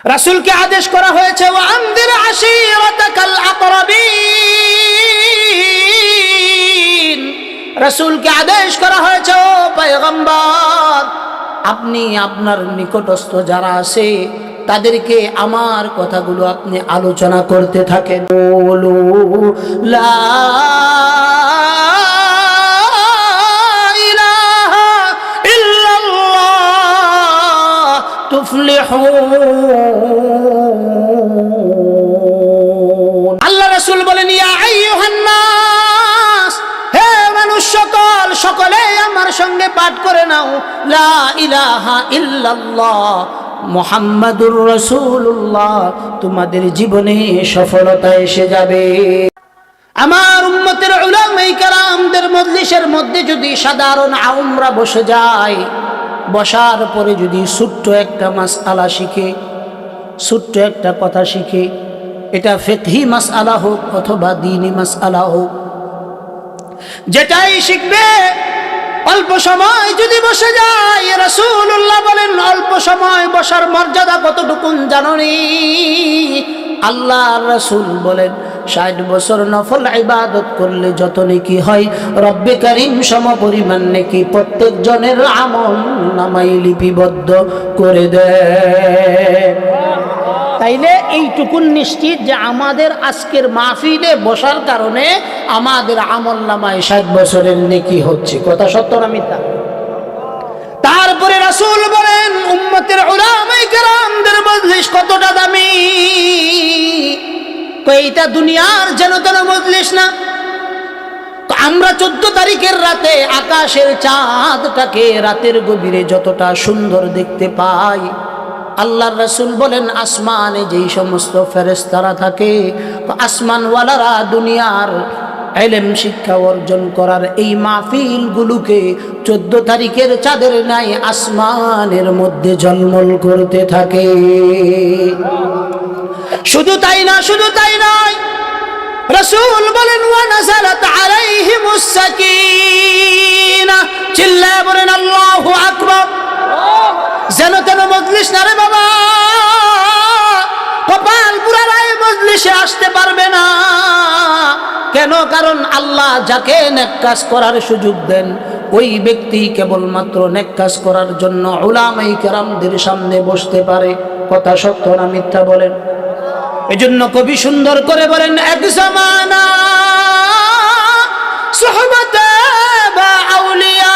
রাসূলকে আদেশ করা হয়েছে ওয়া আনদির আশীরাতাকাল আকরাবিন, রাসূলকে আদেশ করা হয়েছে ও পয়গম্বর আপনি আপনার নিকটস্থ যারা আছে তাদেরকে আমার কথাগুলো আপনি আলোচনা করতে থাকেন। বলু লা ইলাহা ইল্লাল্লাহ তুফলিহুন। আল্লাহ রাসূল বলেন ইয়া আইয়ুহান নাস, হে মানুষ সকল, সকলে আমার সঙ্গে পাঠ করে নাও লা ইলাহা ইল্লাল্লাহ মুহাম্মাদুর রাসূলুল্লাহ, তোমাদের জীবনে সফলতা এসে যাবে। আমার উম্মতের উলামায়ে কেরামদের মজলিসের মধ্যে যদি সাধারণ আওমরা বসে যায়, বসার পরে যদি ছোট্ট একটা মাসআলা শিখে, ছোট্ট একটা কথা শিখে, এটা ফিকহি মাসআলা হোক অথবা দ্বীনি মাসআলা হোক, যেটাই শিখবে অল্প সময় যদি বসে যায়, রাসূলুল্লাহ বলেন অল্প সময় বসার মর্যাদা কতটুকু জানোনি? আল্লাহর রাসূল বলেন ৬০ বছর নফল ইবাদত করলে যত নেকি হয়, রব্বে কারীম সম পরিমাণ নেকি প্রত্যেক জনের আমল নামায় লিপিবদ্ধ করে দেয়। তাইলে এইটুকুন নিশ্চিত যে আমাদের আজকের মাহফিলে বসার কারণে আমাদের আমল নামায় ৬০ বছরের নেকি হচ্ছে। কথা সত্য না মিথ্যা? তারপরে রাসূল বলেন উম্মতের উলামায়ে কেরামদের মজলিস কতটা দামি। এইটা দুনিয়ার যেন তেন মজলিস না। তো আমরা 14 তারিখের রাতে আকাশের চাঁদটাকে রাতের গভীরে যতটা সুন্দর দেখতে পাই, আল্লাহর রাসূল বলেন আসমানে যেই সমস্ত ফেরেশতারা থাকে, আসমানওয়ালারা দুনিয়ার ইলম শিক্ষা অর্জন করার এই মাহফিলগুলোকে 14 তারিখের চাঁদের ন্যায় আসমানের মধ্যে ঝলমল করতে থাকে। শুধু তাই না, শুধু তাই নয়, রাসূল বলেন ওয়া নাযালাত আলাইহিমুস সাকিনাহ। চিল্লায়ে বলেন আল্লাহু আকবার। যেন তেন মজলিস না রে বাবা, কপাল পুরারা এই মজলিসে আসতে পারবে না। কেন? কারণ আল্লাহ যাকে নেক কাজ করার সুযোগ দেন, ওই ব্যক্তি কেবলমাত্র নেক কাজ করার জন্য উলামায়ে কেরামদের সামনে বসতে পারে। কথা সত্য না মিথ্যা বলেন? এজন্য কবি সুন্দর করে বলেন এক জামানা সুহবতে বা আউলিয়া,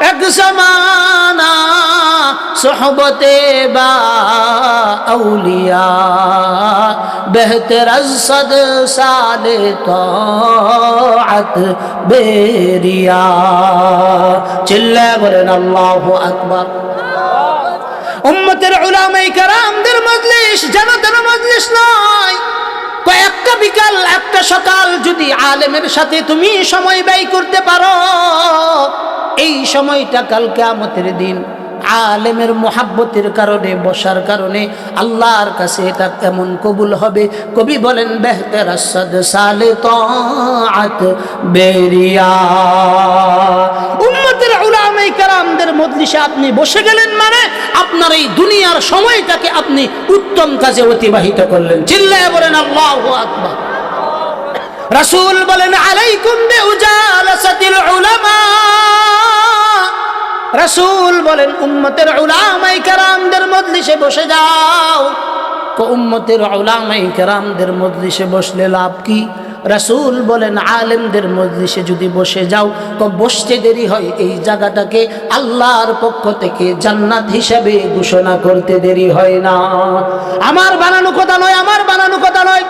এক জামানা সুহবতে বা আউলিয়া, বেহতর আজ 100 সালে তাআত বেরিয়া। চিল্লায়ে বলেন আল্লাহু আকবার। উম্মতের উলামায়ে কেরামদের মজলিস যেন তেন মজলিস নয়। কয়েকটা বিকাল একটা সকাল যদি আলেমের সাথে তুমি সময় ব্যয় করতে পারো, এই সময়টা কাল কিয়ামতের দিন আলেমের মুহাব্বতের কারণে, বসার কারণে আল্লাহর কাছে এটা কেমন কবুল হবে। কবি বলেন বেহতর 100 সালে তাআত বেরিয়া। উম্মতের উলামায়ে কেরামদের মজলিসে আপনি বসে গেলেন মানে আপনার এই দুনিয়ার সময়টাকে আপনি উত্তম কাজে অতিবাহিত করলেন। চিল্লায়ে বলেন আল্লাহু আকবার। রাসূল বলেন আলাইকুম বিউজালাসাতিল উলামা। রাসূল বলেন উম্মতের উলামায়ে কেরামদের মজলিসে বসে যাও। উম্মতের উলামায়ে কেরামদের মজলিসে বসলে লাভ কি? রাসূল বলেন আলেমদের মজলিসে যদি বসে যাও তো বসতে দেরি হয়, এই জায়গাটাকে আল্লাহর পক্ষ থেকে জান্নাত হিসাবে ঘোষণা করতে দেরি হয় না। আমার বানানো কথা নয়, আমার বানানো কথা নয়।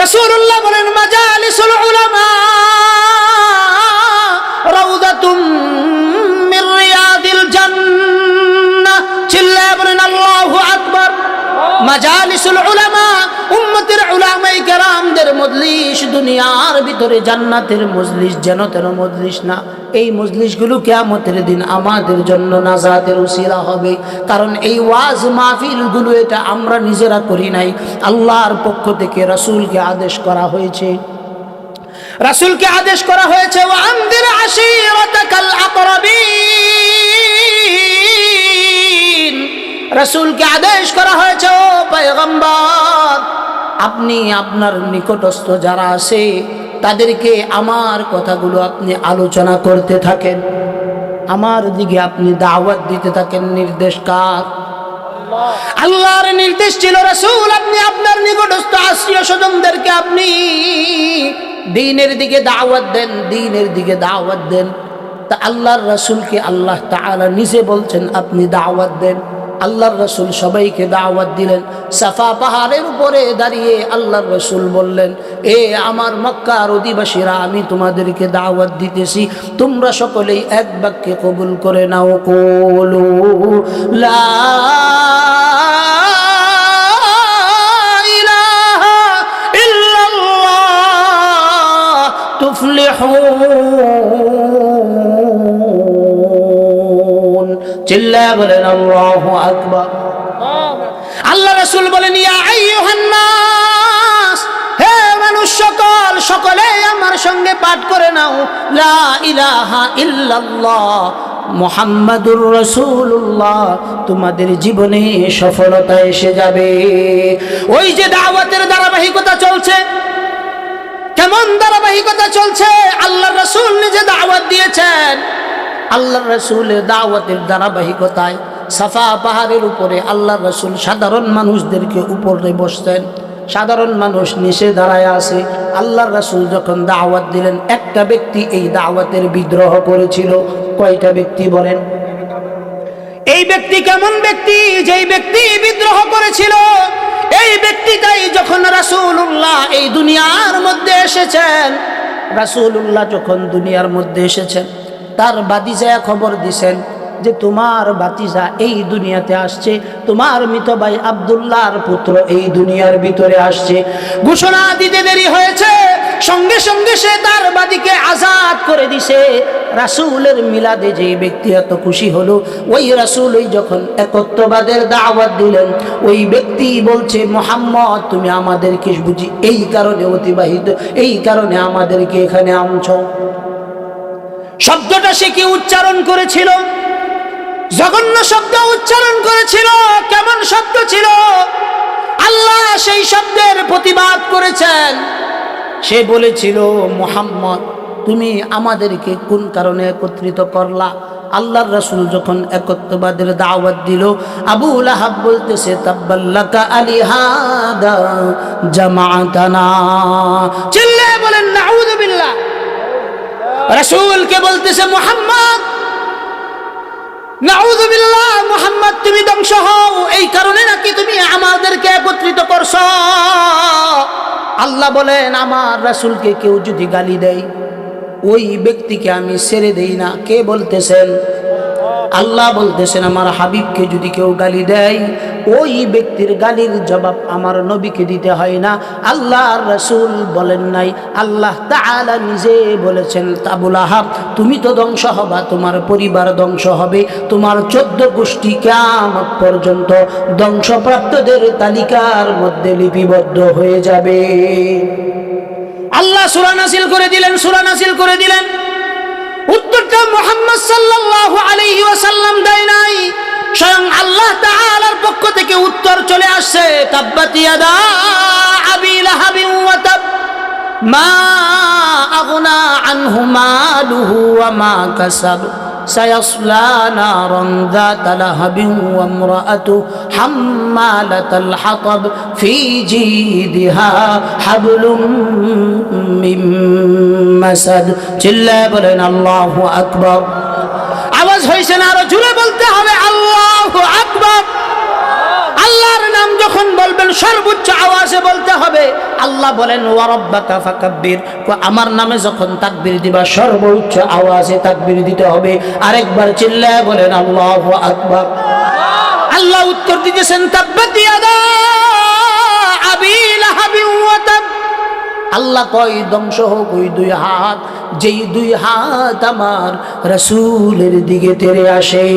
রাসূলুল্লাহ বলেন মাজালিসুল উলামা রাউদাতুম মির রিয়াদিল জান্নাহ। চিল্লায়ে বলেন আল্লাহু আকবার। মাজালিসুল উলামা, উম্মতের উলামায়ে কেরামদের মজলিস দুনিয়ার ভিতরে জান্নাতের মজলিস, যেন তেন মজলিস না। এই মজলিসগুলো কিয়ামতের দিন আমাদের জন্য নাজাতের উসিলা হবে। কারণ এই ওয়াজ মাহফিলগুলো এটা আমরা নিজেরা করি নাই, আল্লাহর পক্ষ থেকে রাসূলকে আদেশ করা হয়েছে। রাসূলকে আদেশ করা হয়েছে ওয়া আনদির আশীরাতাকাল আকরাবিন। রাসূলকে আদেশ করা হয়েছে, ও পয়গম্বর, আপনি আপনার নিকটস্থ যারা আছে তাদেরকে আমার কথাগুলো আপনি আলোচনা করতে থাকেন, আমার দিকে আপনি দাওয়াত দিতে থাকেন। নির্দেশ কার? আল্লাহর নির্দেশ ছিল, রাসূল আপনি আপনার নিকটস্থ আত্মীয় স্বজনদেরকে আপনি দ্বীনের দিকে দাওয়াত দেন, দ্বীনের দিকে দাওয়াত দেন। তা আল্লাহর রাসূলকে আল্লাহ তাআলা নিজে বলছেন আপনি দাওয়াত দেন। আল্লাহর রাসূল সবাইকে দাওয়াত দিলেন। সাফা পাহাড়ের উপরে দাঁড়িয়ে আল্লাহর রাসূল বললেন, এ আমার মক্কার অধিবাসীরা, আমি তোমাদেরকে দাওয়াত দিতেছি, তোমরা সকলেই এক বাক্যে কবুল করে নাও, কুলু লা ইলাহা ইল্লাল্লাহ তুফলিহুন। চিল্লায়া বলেন আল্লাহু আকবার। আল্লাহ রাসূল বলেন, ইয়া আইয়ুহান নাস, হে মানুষ সকল, সকলে আমার সঙ্গে পাঠ করে নাও, লা ইলাহা ইল্লাল্লাহ মুহাম্মাদুর রাসূলুল্লাহ। তোমাদের জীবনে সফলতা এসে যাবে। ওই যে দাওয়াতের ধারাবাহিকতা চলছে, কেমন ধারাবাহিকতা চলছে? আল্লাহর রাসূল নিজে দাওয়াত দিয়েছেন। আল্লাহর রাসূলের দাওয়াতের ধারাবাহিকতায় সাফা পাহাড়ের উপরে আল্লাহর রাসূল সাধারণ মানুষদেরকে উপরে বসতেন, সাধারণ মানুষ নিচে দাঁড়ায় আছে। আল্লাহর রাসূল যখন দাওয়াত দিলেন, একটা ব্যক্তি এই দাওয়াতের বিদ্রোহ করেছিল। কয়টা ব্যক্তি বলেন? এই ব্যক্তি কেমন ব্যক্তি? যেই ব্যক্তি বিদ্রোহ করেছিল, এই ব্যক্তিটাই যখন রাসূলুল্লাহ এই দুনিয়ার মধ্যে এসেছেন, রাসূলুল্লাহ যখন দুনিয়ার মধ্যে এসেছেন, তার বাতিজায় খবর দিছেন যে তোমার বাতিজা এই দুনিয়াতে আসছে, তোমার মৃত ভাই আব্দুল্লাহর পুত্র এই দুনিয়ার ভিতরে আসছে। ঘোষণা দিতে দেরি হয়েছে, সঙ্গে সঙ্গে সে তার বাদীকে আজাদ করে দিছে। রাসূলের মিলাদে যে ব্যক্তি এত খুশি হলো, ওই রাসূল ওই যখন একত্ববাদের দাওয়াত দিলেন, ওই ব্যক্তি বলছে, মুহাম্মদ তুমি আমাদেরকে বুঝি এই কারণে অতিবাহিত, এই কারণে আমাদেরকে এখানে আনছো। শব্দটা সে কি উচ্চারণ করেছিল? জঘন্য শব্দ উচ্চারণ করেছিল। কেমন শব্দ ছিল? আল্লাহ সেই শব্দের প্রতিবাদ করেছেন। সে বলেছিল, মুহাম্মদ তুমি আমাদেরকে কোন কারণে একত্রিত করলা? আল্লাহর রাসূল যখন একত্ববাদের দাওয়াত দিল, আবু লাহাব বলতেছে, তাব্বাল্লাকা আলিহাদা জামাআতানা। চিল্লায়ে বলেন নাউযু বিল্লাহ। রাসূলকে বলতেছে, মুহাম্মদ নাউযু বিল্লাহ, মুহাম্মদ তুমি ধ্বংস হও, এই কারণে নাকি তুমি আমাদেরকে একত্রিত করছো? আল্লাহ বলেন, আমার রাসূলকে কেউ যদি গালি দেয়, ওই ব্যক্তিকে আমি ছেড়ে দেই না। কে বলতেছেন? আল্লাহ বলতেছেন, আমার হাবিবকে যদি কেউ গালি দেয়, ওই ব্যক্তির গালির জবাব আমার নবীকে দিতে হয় না। আল্লাহর রাসূল বলেন নাই, আল্লাহ তাআলা নিজে বলেছেন, আবু লাহাব তুমি তো ধ্বংস হবা, তোমার পরিবার ধ্বংস হবে, তোমার 14 গোষ্ঠী কিয়ামত পর্যন্ত ধ্বংসপ্রাপ্তদের তালিকার মধ্যে লিপিবদ্ধ হয়ে যাবে। আল্লাহ সূরা নাযিল করে দিলেন, সূরা নাযিল করে দিলেন। উত্তরটা মুহাম্মদ সাল্লাল্লাহু আলাইহি ওয়াসাল্লাম দেয় নাই, স্বয়ং আল্লাহ তাআলার পক্ষ থেকে উত্তর চলে আসছে। তাব্বাত ইয়াদা আবি লাহাবিন ওয়া তাব মা আগনা আনহু মালুহু ওয়া মা কাসাব সায়াসলা নারান যাতা লাহাবিন ওয়া ইমরাআতু হাম্মালাতাল হাতাব ফি জিদিহা হাবলুম মিন মাসাদ। চিল্লায়ে বলেন আল্লাহু আকবার। আওয়াজ হইছে না? আরো জোরে বলতে হবে আল্লাহু আকবার। আল্লাহর নাম যখন বলবেন সর্বোচ্চ আওয়াজে বলতে হবে। আল্লাহ বলেন, ওয়া রাব্বাকা ফাকাব্বির, আমার নামে যখন তাকবীর দিবা সর্বোচ্চ আওয়াজে তাকবীর দিতে হবে। আরেকবার চিল্লায়ে বলেন আল্লাহু আকবার। আল্লাহ উত্তর দিতেছেন, তাব্বাত ইয়াদা আবি লাহাবিন ওয়া তাব। আল্লাহ কয় ধ্বংস হোক ওই দুই হাত, যেই দুই হাত আমার রাসূলের দিকে তেড়ে আসে।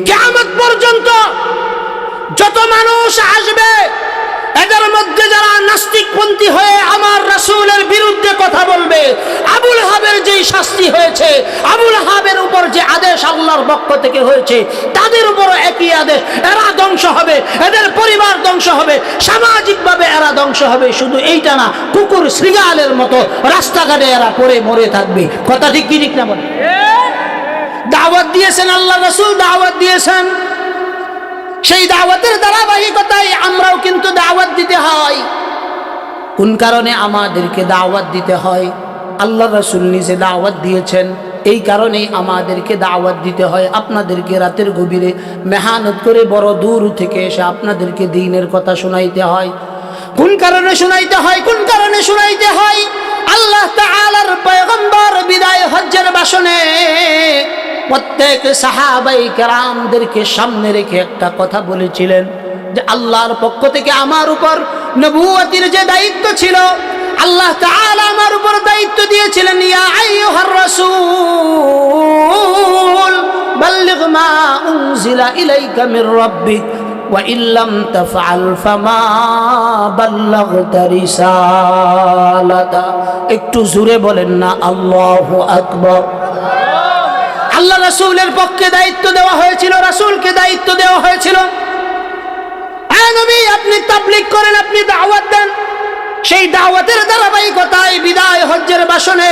কিয়ামত পর্যন্ত যত মানুষ আসবে, এদের মধ্যে যারা নাস্তিকপন্থী হয়ে আমার রাসূলের বিরুদ্ধে কথা বলবে, আবুল আহাবের যেই শাস্তি হয়েছে, আবুল আহাবের উপর যে আদেশ আল্লাহর পক্ষ থেকে হয়েছে, তাদের উপরও একই আদেশ। এরা ধ্বংস হবে, এদের পরিবার ধ্বংস হবে, সামাজিকভাবে এরা ধ্বংস হবে। শুধু এইটা না, কুকুর শৃগালের মতো রাস্তাঘাটে এরা পড়ে মরে থাকবে। কথা ঠিক কি ঠিক না বলে? দাওয়াত দিয়েছেন আল্লাহ রাসূল, দাওয়াত দিয়েছেন। সেই দাওয়াতের ধারাবাহিকতায় আমরাও কিন্তু দাওয়াত দিতে হয়। কোন কারণে আমাদেরকে দাওয়াত দিতে হয়? আল্লাহ রাসূল নিজে দাওয়াত দিয়েছেন, এই কারণেই আমাদেরকে দাওয়াত দিতে হয়। আপনাদেরকে রাতের গভীরে মেহনত করে বড় দূর থেকে এসে আপনাদেরকে দ্বীনের কথা শোনাইতে হয়। কোন কারণে শোনাইতে হয়? কোন কারণে শোনাইতে হয়? আল্লাহ তাআলার পয়গম্বর বিদায় হজ্জের ভাষণে প্রত্যেক সাহাবায়ে কেরামদেরকে সামনে রেখে একটা কথা বলেছিলেন যে আল্লাহর পক্ষ থেকে আমার উপর নবুয়তের যে দায়িত্ব ছিল, আল্লাহ তাআলা আমার উপর দায়িত্ব দিয়েছিলেন, ইয়া আইয়ুহার রাসূল বাল্লিগ মা উনজিলা ইলাইকা মির রাব্বিক ওয়া ইল্লাম তাফআল ফামা বাল্লাগতা রিসালাতা। একটু জোরে বলেন না আল্লাহু আকবার। আল্লাহ রাসূলের পক্ষে দায়িত্ব দেওয়া হয়েছিল, রাসূলকে দায়িত্ব দেওয়া হয়েছিল, নবী আপনি তাবলীগ করেন, আপনি দাওয়াত দেন। সেই দাওয়াতের ধারাবাহিকতায় বিদায় হজ্জের ভাষণে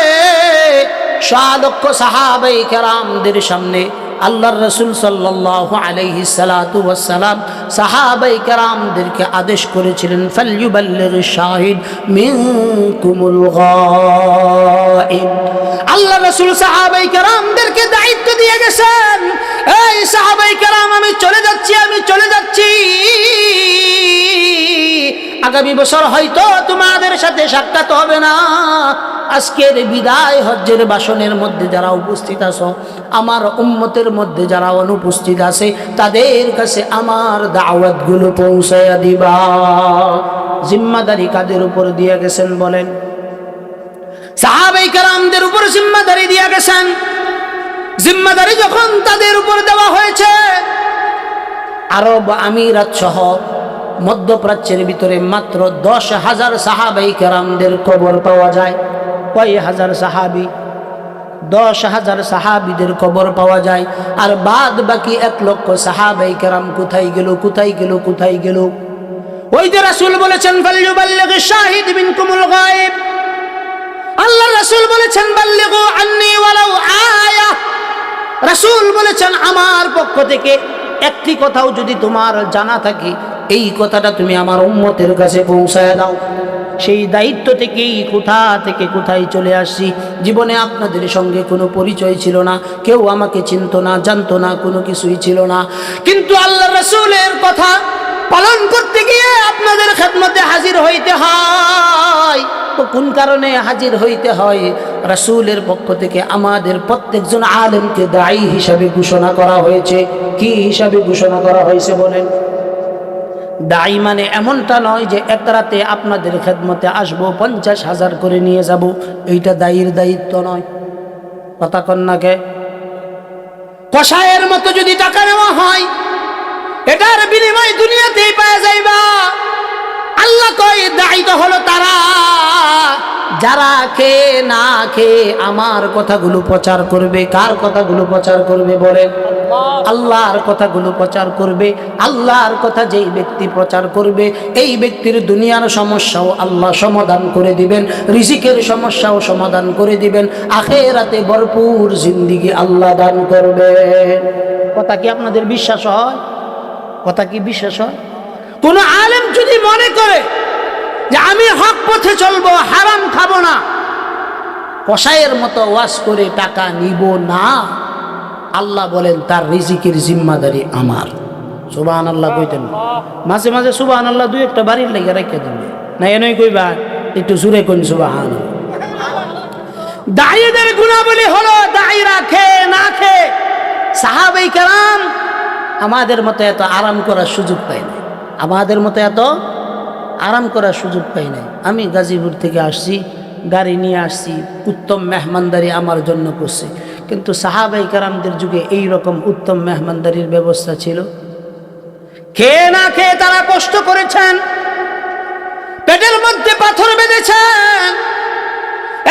লক্ষ সাহাবায়ে কেরামদের সামনে আল্লাহর রাসূল সাল্লাল্লাহু আলাইহি সাল্লাতু ওয়াস সালাম সাহাবায়ে কেরামদেরকে আদেশ করেছিলেন, ফালইউবাল্লিগিশ শাহিদ মিনকুমুল গায়ব। আল্লাহ রাসূল সাহাবায়ে কেরামদেরকে দায়িত্ব দিয়ে গেছেন, এই সাহাবায়ে কেরাম আমি চলে যাচ্ছি, আমি চলে যাচ্ছি, আগামী বছর হয়তো তোমাদের সাথে সাক্ষাৎ হবে না। আজকের বিদায় হজ্জের ভাষণের মধ্যে যারা উপস্থিত আছো, আমার উম্মতের মধ্যে যারা অনুপস্থিত আছে, তাদের কাছে আমার দাওয়াতগুলো পৌঁছায়া দিবা। জিম্মাদারি কাদের উপর দিয়ে গেছেন বলেন? সাহাবায়ে কেরামদের উপর জিম্মাদারি দিয়ে গেছেন। জিম্মাদারি যখন তাদের উপর দেওয়া হয়েছে, আরব আমিরাত সহ মধ্যপ্রাচ্যের ভিতরে মাত্র 10,000 সাহাবায়ে কেরামদের কবর পাওয়া যায়। কয় হাজার সাহাবী? 10,000 সাহাবীদের কবর পাওয়া যায়। আর বাদ বাকি 1 লক্ষ সাহাবায়ে কেরাম কোথায় গেল, কোথায় গেল, কোথায় গেল? ওই যে রাসূল বলেছেন ফালইউবাল্লিগিশ শাহিদ মিনকুমুল গায়ব। আল্লাহ রাসূল বলেছেন বাল্লিগু আন্নী ওয়ালাউ আয়া। রাসূল বলেছেন আমার পক্ষ থেকে একটি কথাও যদি তোমার জানা থাকে, এই কথাটা তুমি আমার উম্মতের কাছে পৌঁছায় দাও। সেই দায়িত্ব থেকেই কোথা থেকে কোথায় চলে আসছি। জীবনে আপনাদের সঙ্গে কোনো পরিচয় ছিল না, কেউ আমাকে চিনতো না, জানতো না, কোনো কিছুই ছিল না। কিন্তু আল্লাহ রাসূলের কথা পালন করতে গিয়ে আপনাদের খেদমতে হাজির হইতে হয়। তো কোন কারণে হাজির হইতে হয়? রাসূলের পক্ষ থেকে আমাদের প্রত্যেকজন আলেমকে দায়ী হিসাবে ঘোষণা করা হয়েছে। কি হিসাবে ঘোষণা করা হয়েছে বলেন? দায়ী মানে এমনটা নয় যে এক রাতে আপনাদের খেদমতে আসবো, 50,000 করে নিয়ে যাব, এইটা দায়ীর দায়িত্ব নয়। কথা কন্যাকে কষায়ের মতো যদি টাকা নেওয়া হয়, এটার বিনিময় দুনিয়াতেই পাওয়া যাইবা। আল্লাহ কয় দায়ী তো হলো তারা যারা খেয়ে না খেয়ে আমার কথাগুলো প্রচার করবে। কার কথাগুলো প্রচার করবে বলেন? আল্লাহর কথাগুলো প্রচার করবে। আল্লাহর কথা যেই ব্যক্তি প্রচার করবে, এই ব্যক্তির দুনিয়ার সমস্যাও আল্লাহ সমাধান করে দিবেন, রিজিকের সমস্যাও সমাধান করে দিবেন, আখিরাতে ভরপুর জিন্দেগি আল্লাহ দান করবেন। কথা কি আপনাদের বিশ্বাস হয়? কথা কি বিশ্বাস হয়? কোন আলেম যদি মনে করে যে আমি হক পথে চলবো, হারাম খাবো না, কসাইয়ের মতো ওয়াজ করে টাকা নিব না, আল্লাহ বলেন তার রিজিকের জিম্মাদারি আমার। সুবহানাল্লাহ কইতেন মাঝে মাঝে, সুবহানাল্লাহ দুই একটা বাড়ির লেগে রেখে দেন না, এনেই কইবা একটু জোরে কইন সুবহানাল্লাহ। দায়ীদের গুণাবলী হলো দায়ীরা খেয়ে না খেয়ে, সাহাবায়ে কেরাম আমাদের মতো এত আরাম করার সুযোগ পাই না, আমাদের মতো এত আরাম করার সুযোগ পাই নাই। আমি গাজীপুর থেকে আসছি, গাড়ি নিয়ে আসছি, উত্তম মেহমানদারি আমার জন্য করছে। কিন্তু সাহাবায়ে কেরামদের যুগে এই রকম উত্তম মেহমানদারির ব্যবস্থা ছিল? খেয়ে না খেয়ে তারা কষ্ট করেছেন। পেটের মধ্যে পাথর বেঁধেছেন।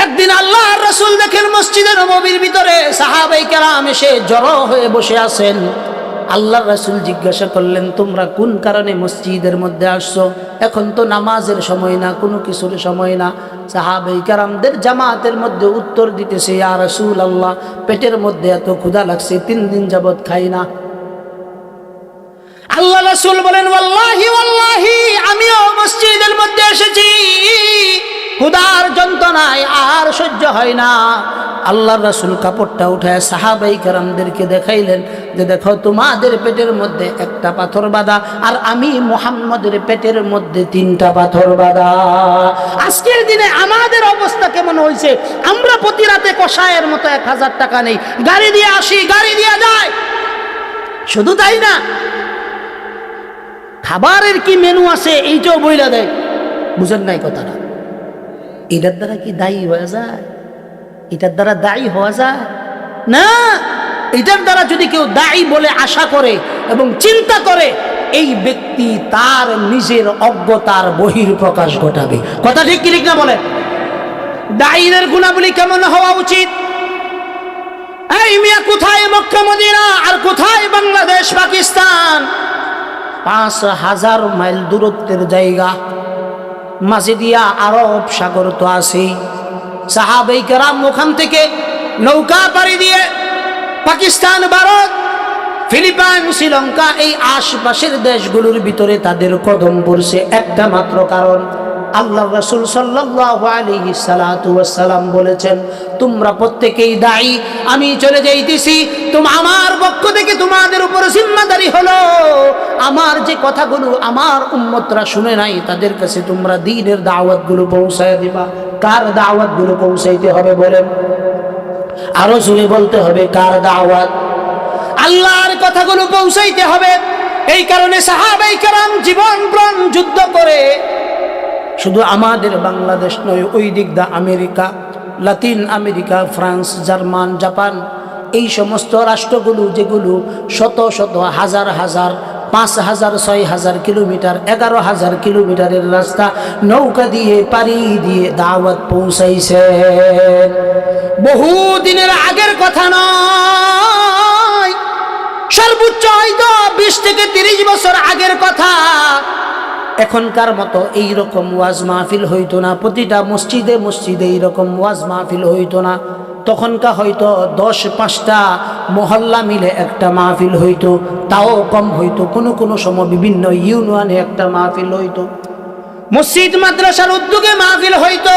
একদিন আল্লাহর রাসূল দেখেন মসজিদে নববীর ভিতরে সাহাবায়ে কেরাম এসে জড়ো হয়ে বসে আছেন। আল্লাহর রাসূল জিজ্ঞাসা করলেন, তোমরা কোন কারণে মসজিদের মধ্যে আসছো? এখন তো নামাজের সময় না, কোনো কিছুর সময় না। সাহাবায়ে কেরামদের জামাতের মধ্যে উত্তর দিতেছে, ইয়া রাসূলুল্লাহ, পেটের মধ্যে এত ক্ষুধা লাগছে, 3 দিন যাবত খাই না। আল্লাহ রাসূল বলেন, ওয়াল্লাহি ওয়াল্লাহি, আমিও মসজিদের মধ্যে এসেছি, ক্ষুধার যন্ত্রণায় আর সহ্য হয় না। আল্লাহর রাসূল কাপড়টা উঠায় সাহাবায়ে কেরামদেরকে দেখাইলেন যে দেখো, তোমাদের পেটের মধ্যে একটা পাথর বাঁধা, আর আমি মুহাম্মদের পেটের মধ্যে 3টা পাথর বাঁধা। আজকের দিনে আমাদের অবস্থা কেমন হয়েছে? আমরা প্রতি রাতে কষায়ের মতো 1000 টাকা নেই, গাড়ি দিয়ে আসি, গাড়ি দিয়ে যায়। শুধু তাই না, খাবারের কি মেনু আছে এইটাও বইলা দেয়। বুঝেন নাই কথাটা? এটার দ্বারা কি দায়ী হয়ে যায়? এটার দ্বারা দায়ী হওয়া যায় না। এটার দ্বারা যদি কেউ দায়ী বলে আশা করে এবং চিন্তা করে, এই ব্যক্তি তার নিজের অজ্ঞতার বহির প্রকাশ ঘটাবে। কথা ঠিক কি ঠিক না বলে? দায়ীদের গুণাবলী কেমন হওয়া উচিত? এই মিয়া, কোথায় মক্কা মদিনা আর কোথায় বাংলাদেশ পাকিস্তান? 5000 মাইল দূরত্বের জায়গা, মাঝে দিয়া আরব সাগর তো আছেই। সাহাবায়ে কেরাম ওখান থেকে নৌকা পাড়ি দিয়ে পাকিস্তান, ভারত, ফিলিপাইন, শ্রীলঙ্কা, এই আশপাশের দেশগুলোর ভিতরে তাদের কদম পড়ছে একটা মাত্র কারণ, আল্লাহর রাসূল সাল্লাল্লাহু আলাইহি সাল্লাতু ওয়াস সালাম বলেছেন, তোমরা প্রত্যেকেই দায়ী, আমি চলে যাইতেছি। আমার পক্ষ থেকে তোমাদের উপর জিম্মাদারি হলো, আমার যে কথাগুলো আমার উম্মতরা শুনে নাই, তাদের কাছে তোমরা দ্বীনের দাওয়াতগুলো পৌঁছায় দিবা। কার দাওয়াতগুলো পৌঁছাইতে হবে বলেন? আরো জোরে বলতে হবে, কার দাওয়াত? আল্লাহর কথাগুলো পৌঁছাইতে হবে। এই কারণে সাহাবায়ে কেরাম জীবন প্রাণ যুদ্ধ করে, শুধু আমাদের বাংলাদেশ নয়, ওই দিক দা America, Latin America, France, German, Japan, এই সমস্ত রাষ্ট্রগুলো যেগুলো শত শত হাজার হাজার 5000 6000 কিলোমিটার 11000 কিলোমিটারের রাস্তা নৌকা দিয়ে পাড়ি দিয়ে দাওয়াত পৌঁছাইছে। বহু দিনের আগের কথা নয়, সর্বোচ্চ হয়তো 20 থেকে 30 বছর আগের কথা। এখনকার মতো এইরকম ওয়াজ মাহফিল হইতো না, প্রতিটা মসজিদে মসজিদে এইরকম ওয়াজ মাহফিল হইতো না। তখনকার হয়তো 10-5টা মহল্লা মিলে একটা মাহফিল হইতো, তাও কম হইতো। কোনো কোনো সময় বিভিন্ন ইউনিয়নে একটা মাহফিল হইতো, মসজিদ মাদ্রাসার উদ্যোগে মাহফিল হইতো।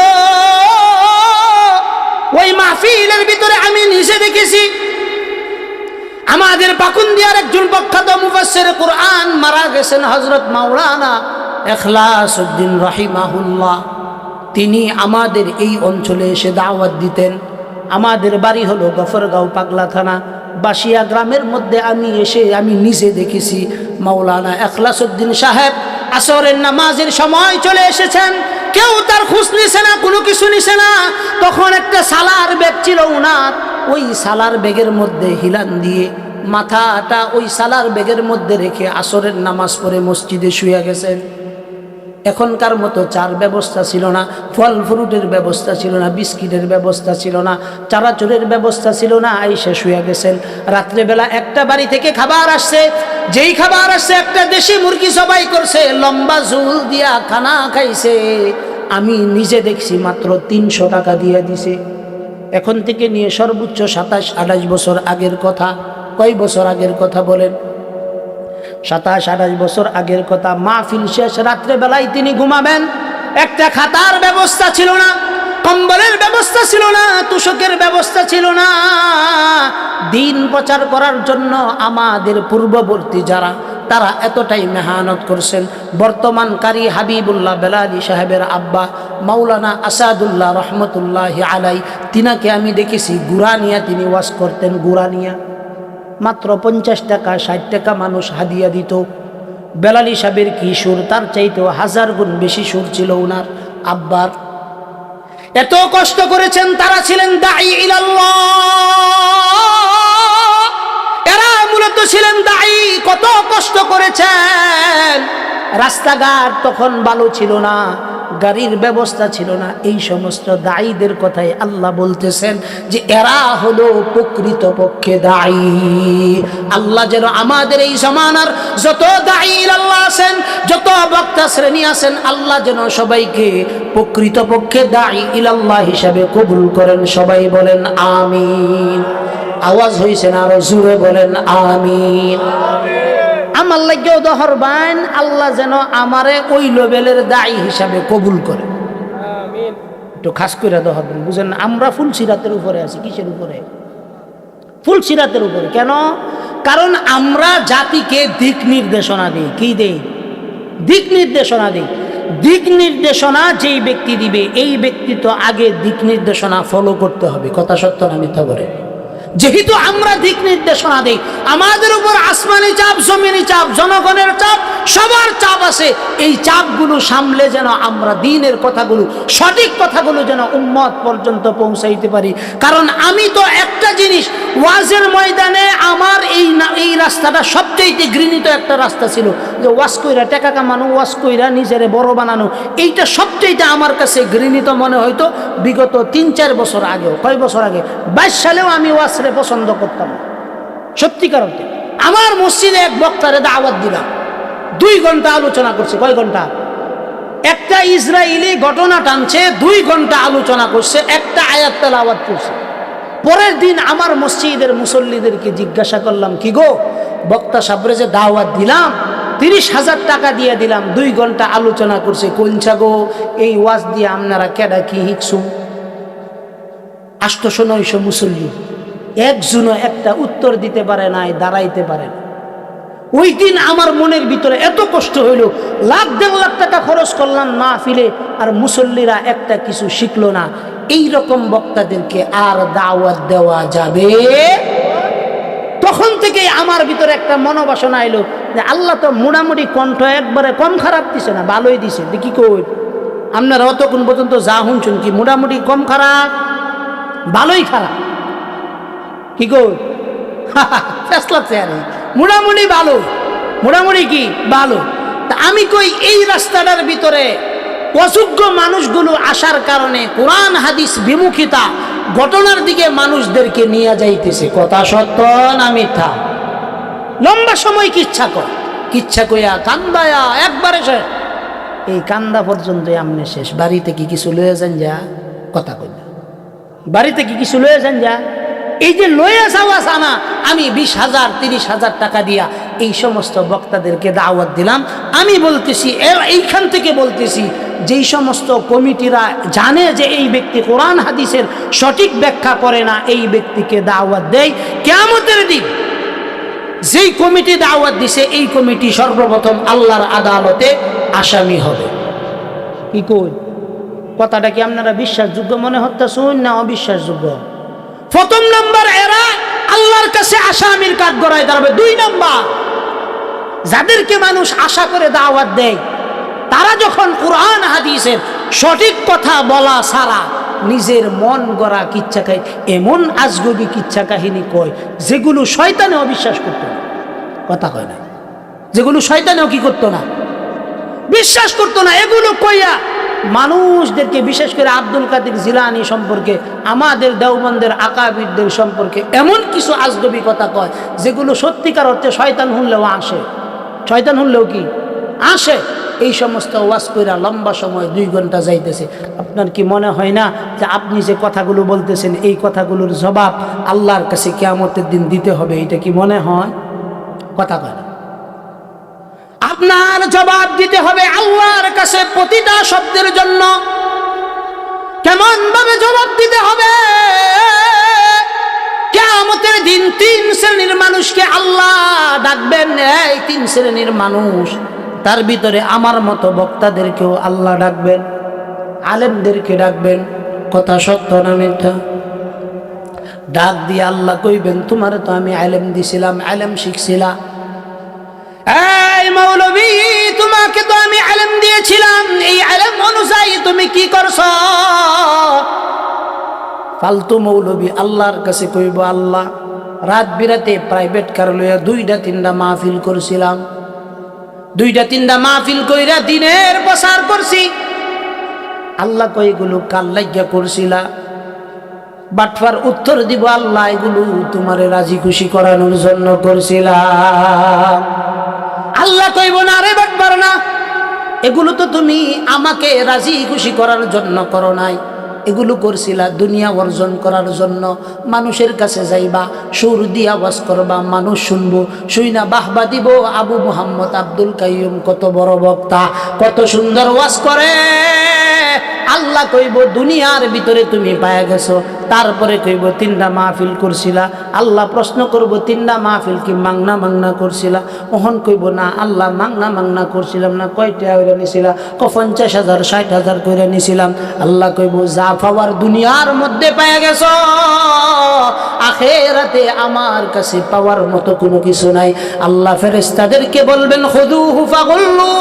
ওই মাহফিলের ভিতরে আমি নিজে দেখেছি, আমাদের পাকুন্দিয়ার একজন প্রখ্যাত মুফাসসির কুরআন মারা গেছেন, হযরত মাওলানা ইখলাসউদ্দিন রাহিমাহুল্লাহ। তিনি আমাদের এই অঞ্চলে এসে দাওয়াত দিতেন। আমাদের বাড়ি হলো গফরগাঁও, পাগলা থানা, বাসিয়া গ্রামের মধ্যে। আমি নিজে দেখেছি মাওলানা ইখলাসউদ্দিন সাহেব আসরের নামাজের সময় চলে এসেছেন, কেউ তার খোঁজ নিছে না, কোনো কিছু নিছে না। তখন একটা সালার ব্যাগ ছিল উনার, ওই সালার ব্যাগের মধ্যে হিলান দিয়ে মাথাটা ওই সালার ব্যাগের মধ্যে রেখে আসরের নামাজ পড়ে মসজিদে শুয়ে গেছেন। এখনকার মতো চার ব্যবস্থা ছিল না, ফল ফ্রুটের ব্যবস্থা ছিল না, বিস্কিটের ব্যবস্থা ছিল না, চানাচুরের ব্যবস্থা ছিল না। আইসা শুয়ে গেছেন। রাত্রেবেলা একটা বাড়ি থেকে খাবার আসছে, যেই খাবার আসছে একটা দেশি মুরগি জবাই করছে, লম্বা ঝুল দিয়া খানা খাইছে। আমি নিজে দেখছি মাত্র 300 টাকা দিয়ে দিছে। এখন থেকে নিয়ে সর্বোচ্চ 27-28 বছর আগের কথা। কয় বছর আগের কথা বলেন? 27-28 বছর আগের কথা। মাহফিল শেষ, রাত্রেবেলায় তিনি ঘুমাবেন। একটা খাতার ব্যবস্থা ছিল না, কম্বলের ব্যবস্থা ছিল না, তুষকের ব্যবস্থা ছিল না। দিন প্রচার করার জন্য আমাদের পূর্ববর্তী যারা, তারা এতটাই মেহনত করছেন। বর্তমান কারি হাবিবুল্লাহ বেলালি সাহেবের আব্বা মাওলানা আসাদুল্লাহ রহমতুল্লাহ আলাই, তিনাকে আমি দেখেছি গুরানিয়া তিনি ওয়াজ করতেন। গুরানিয়া মাত্র 50 টাকা 60 টাকা মানুষ হাদিয়া দিত। বেলালি সাহেবের কি সুর, তার চাইতেও 1000 গুণ বেশি সুর ছিল ওনার আব্বার। এত কষ্ট করেছেন, তারা ছিলেন দাঈ ইলাল্লাহ। এরা মূলত ছিলেন দাঈ। কত কষ্ট করেছেন, রাস্তাঘাট তখন ভালো ছিল না, গাড়ির ব্যবস্থা ছিল না। এই সমস্ত দায়ীদের কথাই আল্লাহ বলতেছেন যে এরা হলো প্রকৃতপক্ষে দায়ী। আল্লাহ যেন আমাদের এই জামানার যত দায়ী আল্লাহ আছেন, যত বক্তা শ্রেণী আছেন, আল্লাহ যেন সবাইকে প্রকৃতপক্ষে দায়ী ইলাল্লাহ হিসাবে কবুল করেন। সবাই বলেন আমিন। আওয়াজ হয়েছে না? আরো জোরে বলেন আমিন। আমার লাগেও দহরবান, আল্লাহ যেন আমারে ওই লেভেলের দায়ী হিসাবে কবুল করে। একটু খাস করে দহরবেন, বুঝেন না? আমরা ফুলসিরাতের উপরে আছি। কিসের উপরে? ফুলসিরাতের উপরে। কেন? কারণ আমরা জাতিকে দিক নির্দেশনা দিই। কি দেই? দিক নির্দেশনা দিই। দিক নির্দেশনা যেই ব্যক্তি দিবে, এই ব্যক্তি তো আগে দিক নির্দেশনা ফলো করতে হবে। কথা সত্য না মিথ্যা বলে? যেহেতু আমরা দিক নির্দেশনা দেই, আমাদের উপর আসমানি চাপ, জমিনি চাপ, জনগণের চাপ, সবার চাপ আছে। এই চাপগুলো সামলে যেন আমরা দ্বীনের কথাগুলো, সঠিক কথাগুলো যেন উম্মত পর্যন্ত পৌঁছাইতে পারি। কারণ আমি তো একটা জিনিস, ওয়াজের ময়দানে আমার এই রাস্তাটা সবচেয়ে ঘৃণিত একটা রাস্তা ছিল, যে ওয়াজ কইরা টাকা কামানো, ওয়াজ কইরা নিজেরে বড় বানানো, এইটা সবচেয়ে আমার কাছে ঘৃণিত মনে হইতো। বিগত 3-4 বছর আগেও, কয় বছর আগে, 22 সালেও আমি ওয়াজ পছন্দ করতাম সত্যিকার অর্থে। আমার মসজিদে এক বক্তারে দাওয়াত দিলাম, 2 ঘন্টা আলোচনা করছে। কয় ঘন্টা? একটা ইসরায়েলি ঘটনা টানছে, 2 ঘন্টা আলোচনা করছে, একটা আয়াত তেলাওয়াত করছে। পরের দিন আমার মসজিদের মুসল্লিদেরকে জিজ্ঞাসা করলাম, কি গো, বক্তা সাহেবরে যে দাওয়াত দিলাম, 30,000 টাকা দিয়ে দিলাম, 2 ঘন্টা আলোচনা করছে, কোনছা গো, এই ওয়াজ দিয়ে আপনারা কেডা কি হিকসুম? 800-900 মুসল্লি, একজনও একটা উত্তর দিতে পারে নাই, দাঁড়াইতে পারে না। ওই দিন আমার মনের ভিতরে এত কষ্ট হইল, 1,00,000 লাখ টাকা খরচ করলাম মাহফিলে, আর মুসল্লিরা একটা কিছু শিখলো না। এই রকম বক্তাদেরকে আর দাওয়াত দেওয়া যাবে? তখন থেকে আমার ভিতরে একটা মনোবাসনা এলো যে আল্লাহ তো মোটামুটি কণ্ঠ একবারে কম খারাপ দিছে না, ভালোই দিছে। দেখি কই আপনারা অতক্ষণ পর্যন্ত যা শুনছেন, কি মোটামুটি কম খারাপ? ভালোই খারাপ। কি কই? ফেসলাচ্ছে আরে, মোটামুটি ভালো। মোটামুটি কি ভালো? তা আমি কই এই রাস্তাটার ভিতরে অযোগ্য মানুষগুলো আসার কারণে কোরআন হাদিস বিমুখিতা ঘটনার দিকে মানুষদেরকে নিয়ে যাইতেছে। কথা সত্য না মিথ্যা? লম্বা সময় কিচ্ছা কইয়া কান্দায়া একবারে শেষ। এই কান্দা পর্যন্ত আমনে শেষ। বাড়িতে কি কিছু লয়ে যান যা? কথা কইলা, বাড়িতে কি কিছু লয়ে যান যা? এই যে লয়ে যাওয়া জানা, আমি 20,000 30,000 টাকা দিয়া এই সমস্ত বক্তাদেরকে দাওয়াত দিলাম। আমি বলতেছি, এইখান থেকে বলতেছি, যেই সমস্ত কমিটিরা জানে যে এই ব্যক্তি কোরআন হাদিসের সঠিক ব্যাখ্যা করে না, এই ব্যক্তিকে দাওয়াত দেয়, কিয়ামতের দিন যেই কমিটি দাওয়াত দিছে, এই কমিটি সর্বপ্রথম আল্লাহর আদালতে আসামি হবে। কি কই? কথাটা কি আপনারা বিশ্বাসযোগ্য মনে হচ্ছে না অবিশ্বাসযোগ্য? 1 নম্বর, এরা আল্লাহর কাছে আসামির কাঠ গড়ায় দাঁড়াবে। 2 নম্বর, যাদেরকে মানুষ আশা করে দাওয়াত দেয়, তারা যখন কোরআন হাদিসের সঠিক কথা বলা ছাড়া নিজের মন গড়া কিচ্ছা খায়, এমন আজগবি কিচ্ছা কাহিনী কয় যেগুলো শয়তানে অবিশ্বাস করতো না। কথা কয় না? যেগুলো শয়তানেও কি করতো না? বিশ্বাস করতো না। এগুলো কইয়া মানুষদেরকে, বিশেষ করে আব্দুল কাদের জিলানী সম্পর্কে, আমাদের দেওবন্দের আকাবিরদের সম্পর্কে এমন কিছু আজগবি কথা কয় যেগুলো সত্যিকার অর্থে শয়তান শুনলেও আসে। শয়তান শুনলেও কি আসে? এই সমস্ত ওয়াজ কইরা লম্বা সময় 2 ঘন্টা যাইতেছে। আপনার কি মনে হয় না যে আপনি যে কথাগুলো বলতেছেন, এই কথাগুলোর জবাব আল্লাহর কাছে কিয়ামতের দিন দিতে হবে? এটা কি মনে হয়? কথা কয় না। আপনার জবাব দিতে হবে আল্লাহর কাছে প্রতিটা শব্দের জন্য। কেমন ভাবে জবাব দিতে হবে? কিয়ামতের দিন 3 শ্রেণীর মানুষকে আল্লাহ ডাকবেন। এই 3 শ্রেণীর মানুষ, তার ভিতরে আমার মতো বক্তাদেরকেও আল্লাহ ডাকবেন, আলেমদেরকে ডাকবেন। কথা সত্য না মিথ্যা? ডাক দিয়ে আল্লাহ কইবেন, তোমার তো আমি আলেম দিছিলাম, আলেম শিখছিলাম। এই মৌলবী, তোমাকে তো আমি আলেম দিয়েছিলাম, এই আলেম অনুযায়ী তুমি কি করছো? ফালতু মৌলবী আল্লাহর কাছে কইব, আল্লাহ রাত বিরাতে প্রাইভেট কার লইয়া 2টা 3টা মাহফিল করছিলাম, দুইটা তিনটা মাহফিল কইরা দিনের প্রচার করছি। আল্লাহ কই এগুলো কাল লাগিয়া করছিলা? বাটফার উত্তর দিব, আল্লাহ এগুলো তোমারে রাজি খুশি করানোর জন্য করছিলাম। আল্লাহ কইব না রে বাটফার না, এগুলো তো তুমি আমাকে রাজি খুশি করার জন্য করো নাই, এগুলো করছিলা দুনিয়া অর্জন করার জন্য। মানুষের কাছে যাইবা, সুর দিয়া ওয়াজ করবা, মানুষ শুনবো, শুই না বাহবা দিব। আবু মুহাম্মদ আব্দুল কাইয়ুম কত বড় বক্তা, কত সুন্দর ওয়াজ করে। আল্লাহ কইব দুনিয়ার ভিতরে তুমি পায়া গেছো, তারপরে কইব তিনটা মাহফিল করছিলা। আল্লাহ প্রশ্ন করব তিনটা মাহফিল কি মাংনা মাংনা করছিলা? ওহন কইব না আল্লাহ মাংনা মাংনা করছিলাম না। কয়টা কইরা নিছিলা? 50,000 60,000 কইরা নিছিলাম। আল্লাহ কইব যা পাওয়ার দুনিয়ার মধ্যে পায়া গেছো, আখিরাতে আমার কাছে পাওয়ার মতো কোনো কিছু নাই। আল্লাহ ফেরেশতাদেরকে বলবেন খুযুহু ফাগুল্লু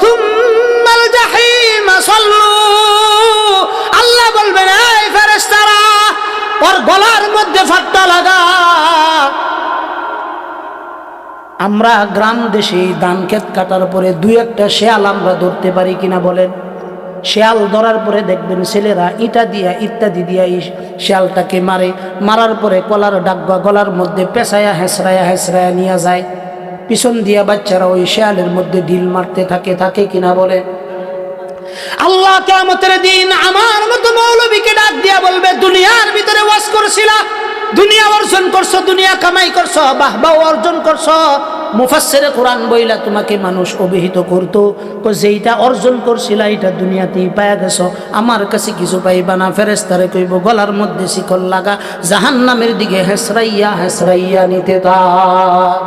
থুম্মাল জাহিমা সাল্লু। আল্লাহ বলবেন এই ফেরেশতারা ওর গলার মধ্যে ফাট্টা লাগা। আমরা গ্রাম দেশে ধান ক্ষেত কাটার পরে দুই একটা শেয়াল আমরা ধরতে পারি কিনা বলেন? শেয়াল ধরার পরে দেখবেন ছেলেরা ইটা দিয়া ইত্যাদি দিয়া এই শেয়ালটাকে মারে। মারার পরে কলার ডাকবা গলার মধ্যে পেঁচায়া হেঁচড়ায়া হেঁচড়ায়া নিয়ে যায়। পিছন দিয়া বাচ্চারা ওই শেয়ালের মধ্যে ঢিল মারতে থাকে, থাকে কিনা বলে? আল্লাহ কিয়ামতের দিন আমার মতো মৌলবীকে ডাক দিয়া বলবে দুনিয়ার ভিতরে ওয়াজ করছিলা, দুনিয়া অর্জন করছো, দুনিয়া কামাই করছো, বাহবা অর্জন করছো। মুফাসসিরে কোরআন বইলা তোমাকে মানুষ অভিহিত করতো, যেইটা অর্জন করছিলা এটা দুনিয়াতেই পায়া গেছো, আমার কাছে কিছু পাইবা না। ফেরেশতারে কইব গলার মধ্যে শিকল লাগা, জাহান্নামের দিকে হেসরাইয়া হেসরাইয়া নিতে থাক।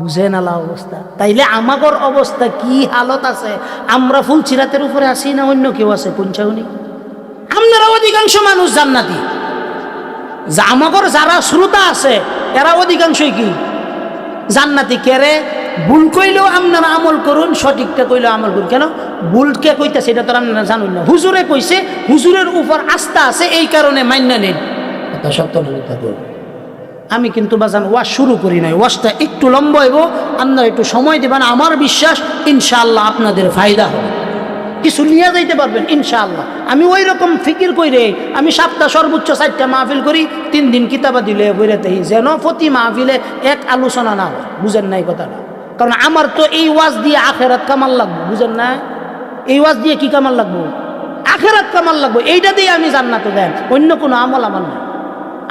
বুঝেন আল্লাহ অবস্থা? তাইলে আমাগর অবস্থা কি হালত আছে? আমরা ফুলচিরাতের উপরে আসি না অন্য কেউ আছে পৌঁছাওনি? আপনারা অধিকাংশ মানুষ জান্নাতি, আমাগর যারা শ্রোতা আছে এরা অধিকাংশই কি জান্নাতি। কেরে? ভুল কইলেও আপনারা আমল করুন, সঠিকটা কইলেও আমল করুন। কেন ভুলকে কইতা সেটা তো আপনারা জানুন না। হুজুরে কইছে, হুজুরের উপর আস্থা আছে, এই কারণে মাইন্না নেন। এটা সত্য না? আমি কিন্তু বাজান ওয়াজ শুরু করি নাই, ওয়াজটা একটু লম্বা হইব, আপনারা একটু সময় দেবেন। আমার বিশ্বাস ইনশাআল্লাহ আপনাদের ফায়দা হবে, কিছু নিয়ে যাইতে পারবেন ইনশাআল্লাহ। আমি ওই রকম ফিকির কইরে আমি সপ্তাহ সর্বোচ্চ 4টা মাহফিল করি, 3 দিন কিতাবা দিলে বইরাতেই যেন প্রতি মাহফিলে এক আলোচনা না হয়। বুঝেন নাই কথাটা? কারণ আমার তো এই ওয়াজ দিয়ে আখেরাত কামাল লাগবে। বুঝেন না? এই ওয়াজ দিয়ে কি কামাল লাগবো? আখেরাত কামাল লাগবে। এইটা দিয়ে আমি জান্নাতে দেন, অন্য কোনো আমল আমার না।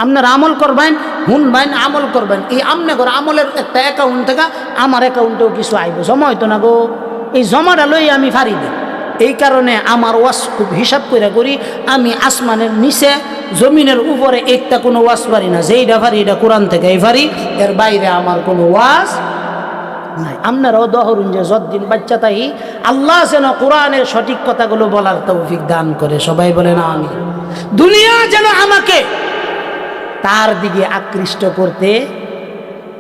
আপনার আমল করবেন, শুনবেন, আমল করবেন। এই আমনে আমলের একটা অ্যাকাউন্ট থেকে আমার অ্যাকাউন্টেও কিছু আইব, জমা হইতো না গো। এই জমাটা লই আমি ফারি দিই। এই কারণে আমার ওয়াজ খুব হিসাব করে করি। আমি আসমানের নিচে জমিনের উপরে একটা কোনো ওয়াজ পারি না। যেইটা পারি এটা কোরআন থেকে পারি, এর বাইরে আমার কোনো ওয়াজ নাই। আপনারাও দহরুন যে যতদিন বাচ্চা তাই আল্লাহ যেন কোরআনের সঠিক কথাগুলো বলার তৌফিক দান করে। সবাই বলেন আমিন। দুনিয়া যেন আমাকে তার দিকে আকৃষ্ট করতে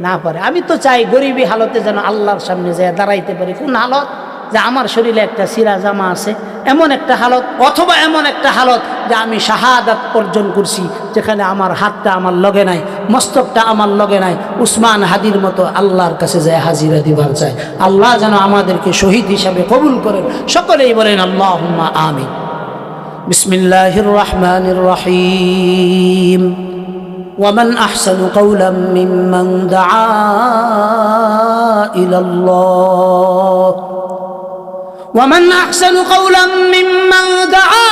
না পারে। আমি তো চাই গরিবী হালতে যেন আল্লাহর সামনে যায় দাঁড়াইতে পারি। কোন হালত? যে আমার শরীরে একটা সিরা জামা আছে, এমন একটা হালত, অথবা এমন একটা হালত যে আমি শাহাদাত অর্জন করছি, যেখানে আমার হাতটা আমার লগে নাই, মস্তকটা আমার লগে নাই। উসমান হাদির মতো আল্লাহর কাছে যায় হাজিরা দিবার চাই। আল্লাহ যেন আমাদেরকে শহীদ হিসাবে কবুল করেন। সকলেই বলেন আল্লাহুম্মা আমিন। বিসমিল্লাহির রহমানির রহিম। ومن أحسن قولا ممن دعا إلى الله ومن أحسن قولا ممن دعا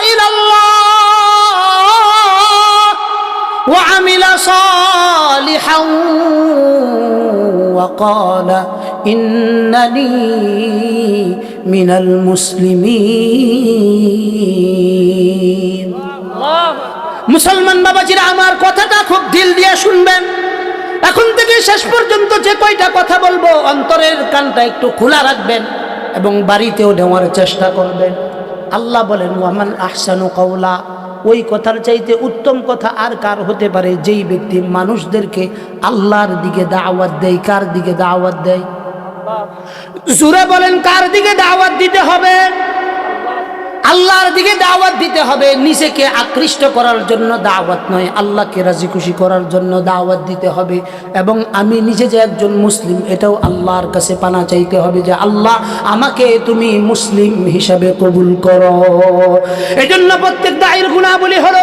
إلى الله وعمل صالحا وقال إنني من المسلمين। মুসলমান বাবাজিরা, আমার কথাটা খুব দিল দিয়ে শুনবেন। এখন থেকে শেষ পর্যন্ত যে কয়টা কথা বলবো অন্তরের কানটা একটু খোলা রাখবেন এবং বাড়িতেও নেওয়ার চেষ্টা করবেন। আল্লাহ বলেন ওয়ামান আহসানু কাওলা, ওই কথার চাইতে উত্তম কথা আর কার হতে পারে যেই ব্যক্তি মানুষদেরকে আল্লাহর দিকে দাওয়াত দেয়। কার দিকে দাওয়াত দেয়? জোরে বলেন, কার দিকে দাওয়াত দিতে হবে? আল্লাহর দিকে দাওয়াত দিতে হবে, নিজেকে আকৃষ্ট করার জন্য দাওয়াত নয়, আল্লাহকে রাজি খুশি করার জন্য দাওয়াত দিতে হবে। এবং আমি নিজে যে একজন মুসলিম এটাও আল্লাহর কাছে পানা চাইতে হবে যে আল্লাহ আমাকে তুমি মুসলিম হিসাবে কবুল করো। এজন্য প্রত্যেক দায়ের গুনাহবলী হলো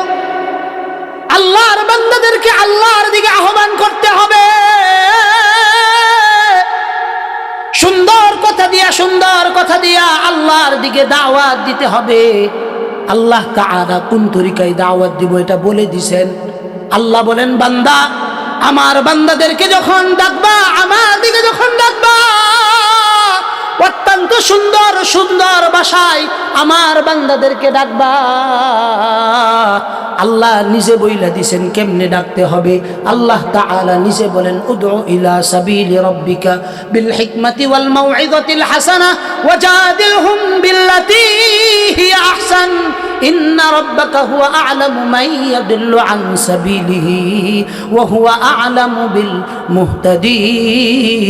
আল্লাহর বান্দাদেরকে আল্লাহর দিকে আহ্বান করতে হবে, সুন্দর কথা দিয়া আল্লাহর দিকে দাওয়াত দিতে হবে। আল্লাহ তাআলা কোন তরিকায় দাওয়াত দিব এটা বলে দিয়েছেন। আল্লাহ বলেন, বান্দা আমার বান্দাদেরকে যখন ডাকবা, আমার দিকে যখন ডাকবা, অত্যন্ত সুন্দর সুন্দর ভাষায় আমার বান্দাদেরকে ডাকবা। আল্লাহ নিজে বইলা দিছেন কেমনে ডাকতে হবে। আল্লাহ তাআলা নিজে বলেন, উদউ ইলা সাবিলি রাব্বিকা বিল হিকমাতি ওয়াল মাউইযাতিল হাসানাহ ওয়াজাদিলহুম বিল্লাতী হিয়া আহসান ইন্না রাব্বাকা হুয়া আ'লামু মান ইয়াদিল্লু আন সাবিলিহি ওয়া হুয়া আ'লামু বিল মুহতাদিন।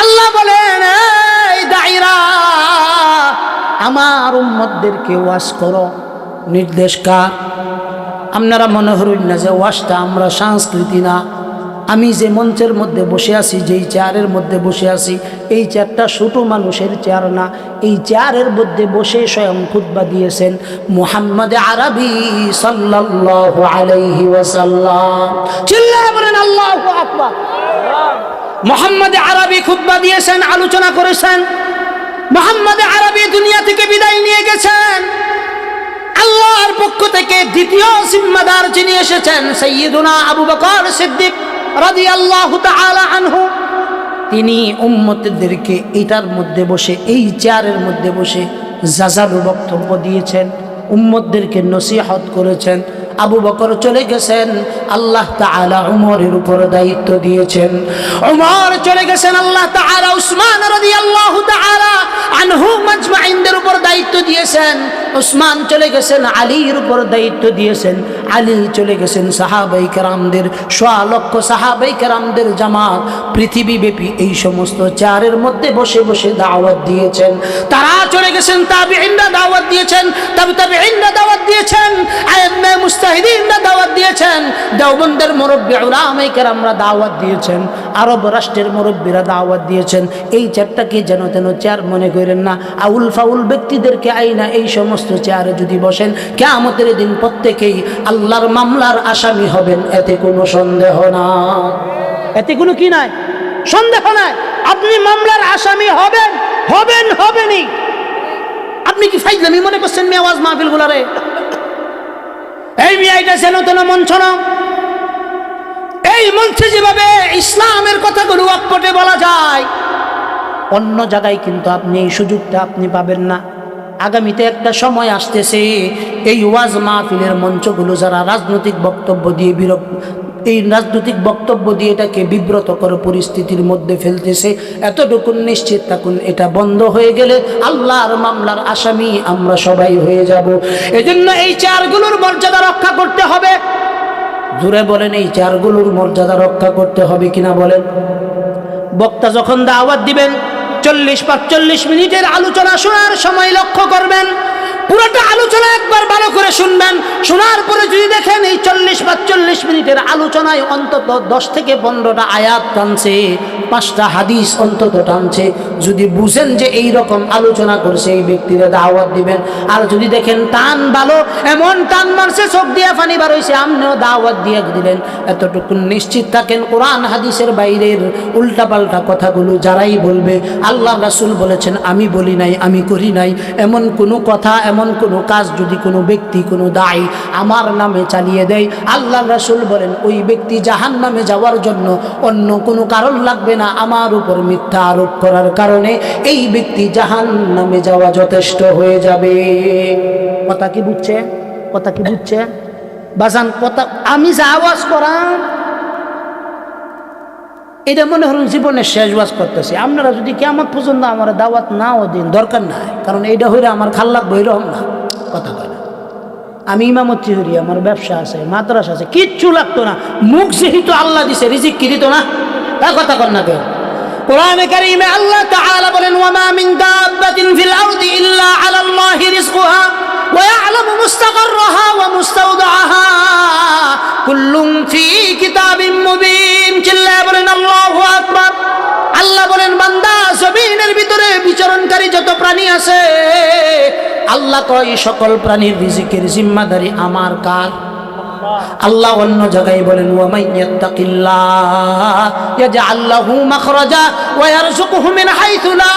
আল্লাহ বলেন, এই দায়ীরা আমার উম্মতদেরকে ওয়াজ করো। নির্দেশ কার? আপনারা মনে হরুন না যে ওয়াজটা আমরা সংস্কৃতি না। আমি যে মঞ্চের মধ্যে বসে আছি, যেই চেয়ারের মধ্যে বসে আছি, এই চেয়ারটা ছোট মানুষের চেয়ার না। এই চেয়ারের মধ্যে বসে স্বয়ং খুতবা দিয়েছেন মুহাম্মদ আরবি সাল্লাল্লাহু আলাইহি ওয়াসাল্লাম। চিল্লায়ে বলেন আল্লাহু আকবার। মুহাম্মদ আরবি খুতবা দিয়েছেন, আলোচনা করেছেন। মুহাম্মদ আরবি দুনিয়া থেকে বিদায় নিয়ে গেছেন। আল্লাহর পক্ষ থেকে দ্বিতীয় জিম্মাদার যিনি এসেছেন সাইয়্যিদুনা আবু বকর সিদ্দিক রাদিয়াল্লাহু তাআলা আনহু, তিনি উম্মতদেরকে এটার মধ্যে বসে, এই চেয়ারের মধ্যে বসে জাজালু বক্তব্য দিয়েছেন, উম্মতদেরকে নসিহত করেছেন। আবু বকর চলে গেছেন, আল্লাহ তাআলা উমরের উপর দায়িত্ব দিয়েছেন। উমর চলে গেছেন, আল্লাহ তাআলা উসমান রাদিয়াল্লাহু তাআলা আনহু মাজমাইনদের উপর দায়িত্ব দিয়েছেন। উসমান চলে গেছেন, আলীর উপর দায়িত্ব দিয়েছেন। আলী চলে গেছেন, সাহাবায়ে কেরামদের সোয়া লক্ষ সাহাবায়ে কেরামদের জামাত পৃথিবীব্যাপী এই সমস্ত চেয়ারের মধ্যে বসে বসে দাওয়াত দিয়েছেন। তারা চলে গেছেন, তাবিঈনরা দাওয়াত দিয়েছেন, তাবিঈনরা দাওয়াত দিয়েছেন, আইম্মায়ে মুজতাহিদিনরা দাওয়াত দিয়েছেন, দেওবন্দের মুরব্বি উলামায়ে কেরামরা দাওয়াত দিয়েছেন, আরব রাষ্ট্রের মুরব্বিরা দাওয়াত দিয়েছেন। এই চেয়ারটাকে যেন তেন চেয়ার মনে করেন না। আউল ফাউল ব্যক্তিদেরকে আইনা এই সমস্ত চেয়ারে যদি বসেন, কিয়ামতের দিন প্রত্যেকেই আল্লাহর মামলার আসামি হবেন, এতে কোনো সন্দেহ নাই। এতে কোনো কি নাই? সন্দেহ নাই। আপনি মামলার আসামি হবেন, হবেনই। আপনি কি ফাইজলামি মনে করছেন মেয়ে আওয়াজ মাহফিল গুলারে? এই মেয়ে এটা যেন তেন মঞ্চ না। এই মঞ্চে যেভাবে ইসলামের কথাগুলো অকপটে বলা যায়, অন্য জায়গায় কিন্তু আপনি এই সুযোগটা আপনি পাবেন না। আগামীতে একটা সময় আসতেছে, এই ওয়াজ মাহফিলের মঞ্চগুলো যারা রাজনৈতিক বক্তব্য দিয়ে এই রাজনৈতিক বক্তব্য দিয়ে এটাকে বিব্রতকর পরিস্থিতির মধ্যে ফেলতেছে। এতটুকু নিশ্চিত থাকুন, এটা বন্ধ হয়ে গেলে আল্লাহর মামলার আসামি আমরা সবাই হয়ে যাব। এজন্য এই চেয়ারগুলোর মর্যাদা রক্ষা করতে হবে। জোরে বলেন, এই চেয়ারগুলোর মর্যাদা রক্ষা করতে হবে কিনা বলেন। বক্তা যখন দাওয়াত দিবেন, 40-45 মিনিটের আলোচনা শোনার সময় লক্ষ্য করবেন, পুরোটা আলোচনা একবার ভালো করে শুনবেন। শোনার পরে যদি দেখেন এই 40-45 মিনিটের আলোচনায় অন্তত 10 থেকে 15টা আয়াত টানছে, 5টা হাদিস অন্তত টানছে, যদি বুঝেন যে এই রকম আলোচনা করছে, এই ব্যক্তিরা দাওয়াত দিবেন। আর যদি দেখেন টান ভালো, এমন টান মারছে চোখ দিয়ে পানি বার হইছে, আপনিও দাওয়াত দিয়ে দিলেন, এতটুকু নিশ্চিত থাকেন কোরআন হাদিসের বাইরের উল্টাপাল্টা কথাগুলো যারাই বলবে, আল্লাহ রাসূল বলেছেন আমি বলি নাই, আমি করি নাই, এমন কোনো কথা, এমন কোনো কাজ যদি কোনো ব্যক্তি, কোনো দায়ী আমার নামে চালিয়ে দেয়, আল্লাহ রাসূল বলেন ওই ব্যক্তি জাহান্নামে যাওয়ার জন্য অন্য কোনো কারণ লাগবে না, আমার উপর মিথ্যা আরোপ করার কারণে এই ব্যক্তি জাহান্নামে যাওয়া যথেষ্ট হয়ে যাবে। কথা কি বুঝছে? কথা কি বুঝছে বাজান? কথা আমি যা আওয়াজ করাম এটা মনে হল জীবনের শেষ ওয়াজ করতেছি। আপনারা যদি কিয়ামত পর্যন্ত আমার দাওয়াত নাও দিন, দরকার নাই, কারণ এইটা হইলে আমার খাল লাগবে, এরকম না। কথা কয় না। আমি ইমামতি হরি, আমার ব্যবসা আছে, মাদ্রাসা আছে, কিচ্ছু লাগতো না। মুখ যেহেতু আল্লাহ দিছে, রিজিক কি দিত না? তা কথা কর না কেউ। কোরআনে কারীমে আল্লাহ তাআলা বলেন ওয়ামা মিন দাব্বাতিন ফিল আরদি ইল্লা আলাল্লাহি রিজকুহা ওয়া ইয়ালামু মুস্তাকাররাহা ওয়া মুস্তাওদাআহা কুল্লুম ফি কিতাবিম মুবিন। চিল্লায়ে বলেন আল্লাহু আকবার। আল্লাহ বলেন বান্দা জমিনের ভিতরে বিচরণকারী যত প্রাণী আছে আল্লাহ কয় সকল প্রাণীর রিজিকের জিম্মাদারি আমার কার? আল্লাহ অন্য জায়গায় বলেন ওয়া মাইয়াত্তাকিল্লাহ ইয়াজআল লাহু মাখরাজা ওয়া ইয়ারযুকুহু মিন হাইথু লা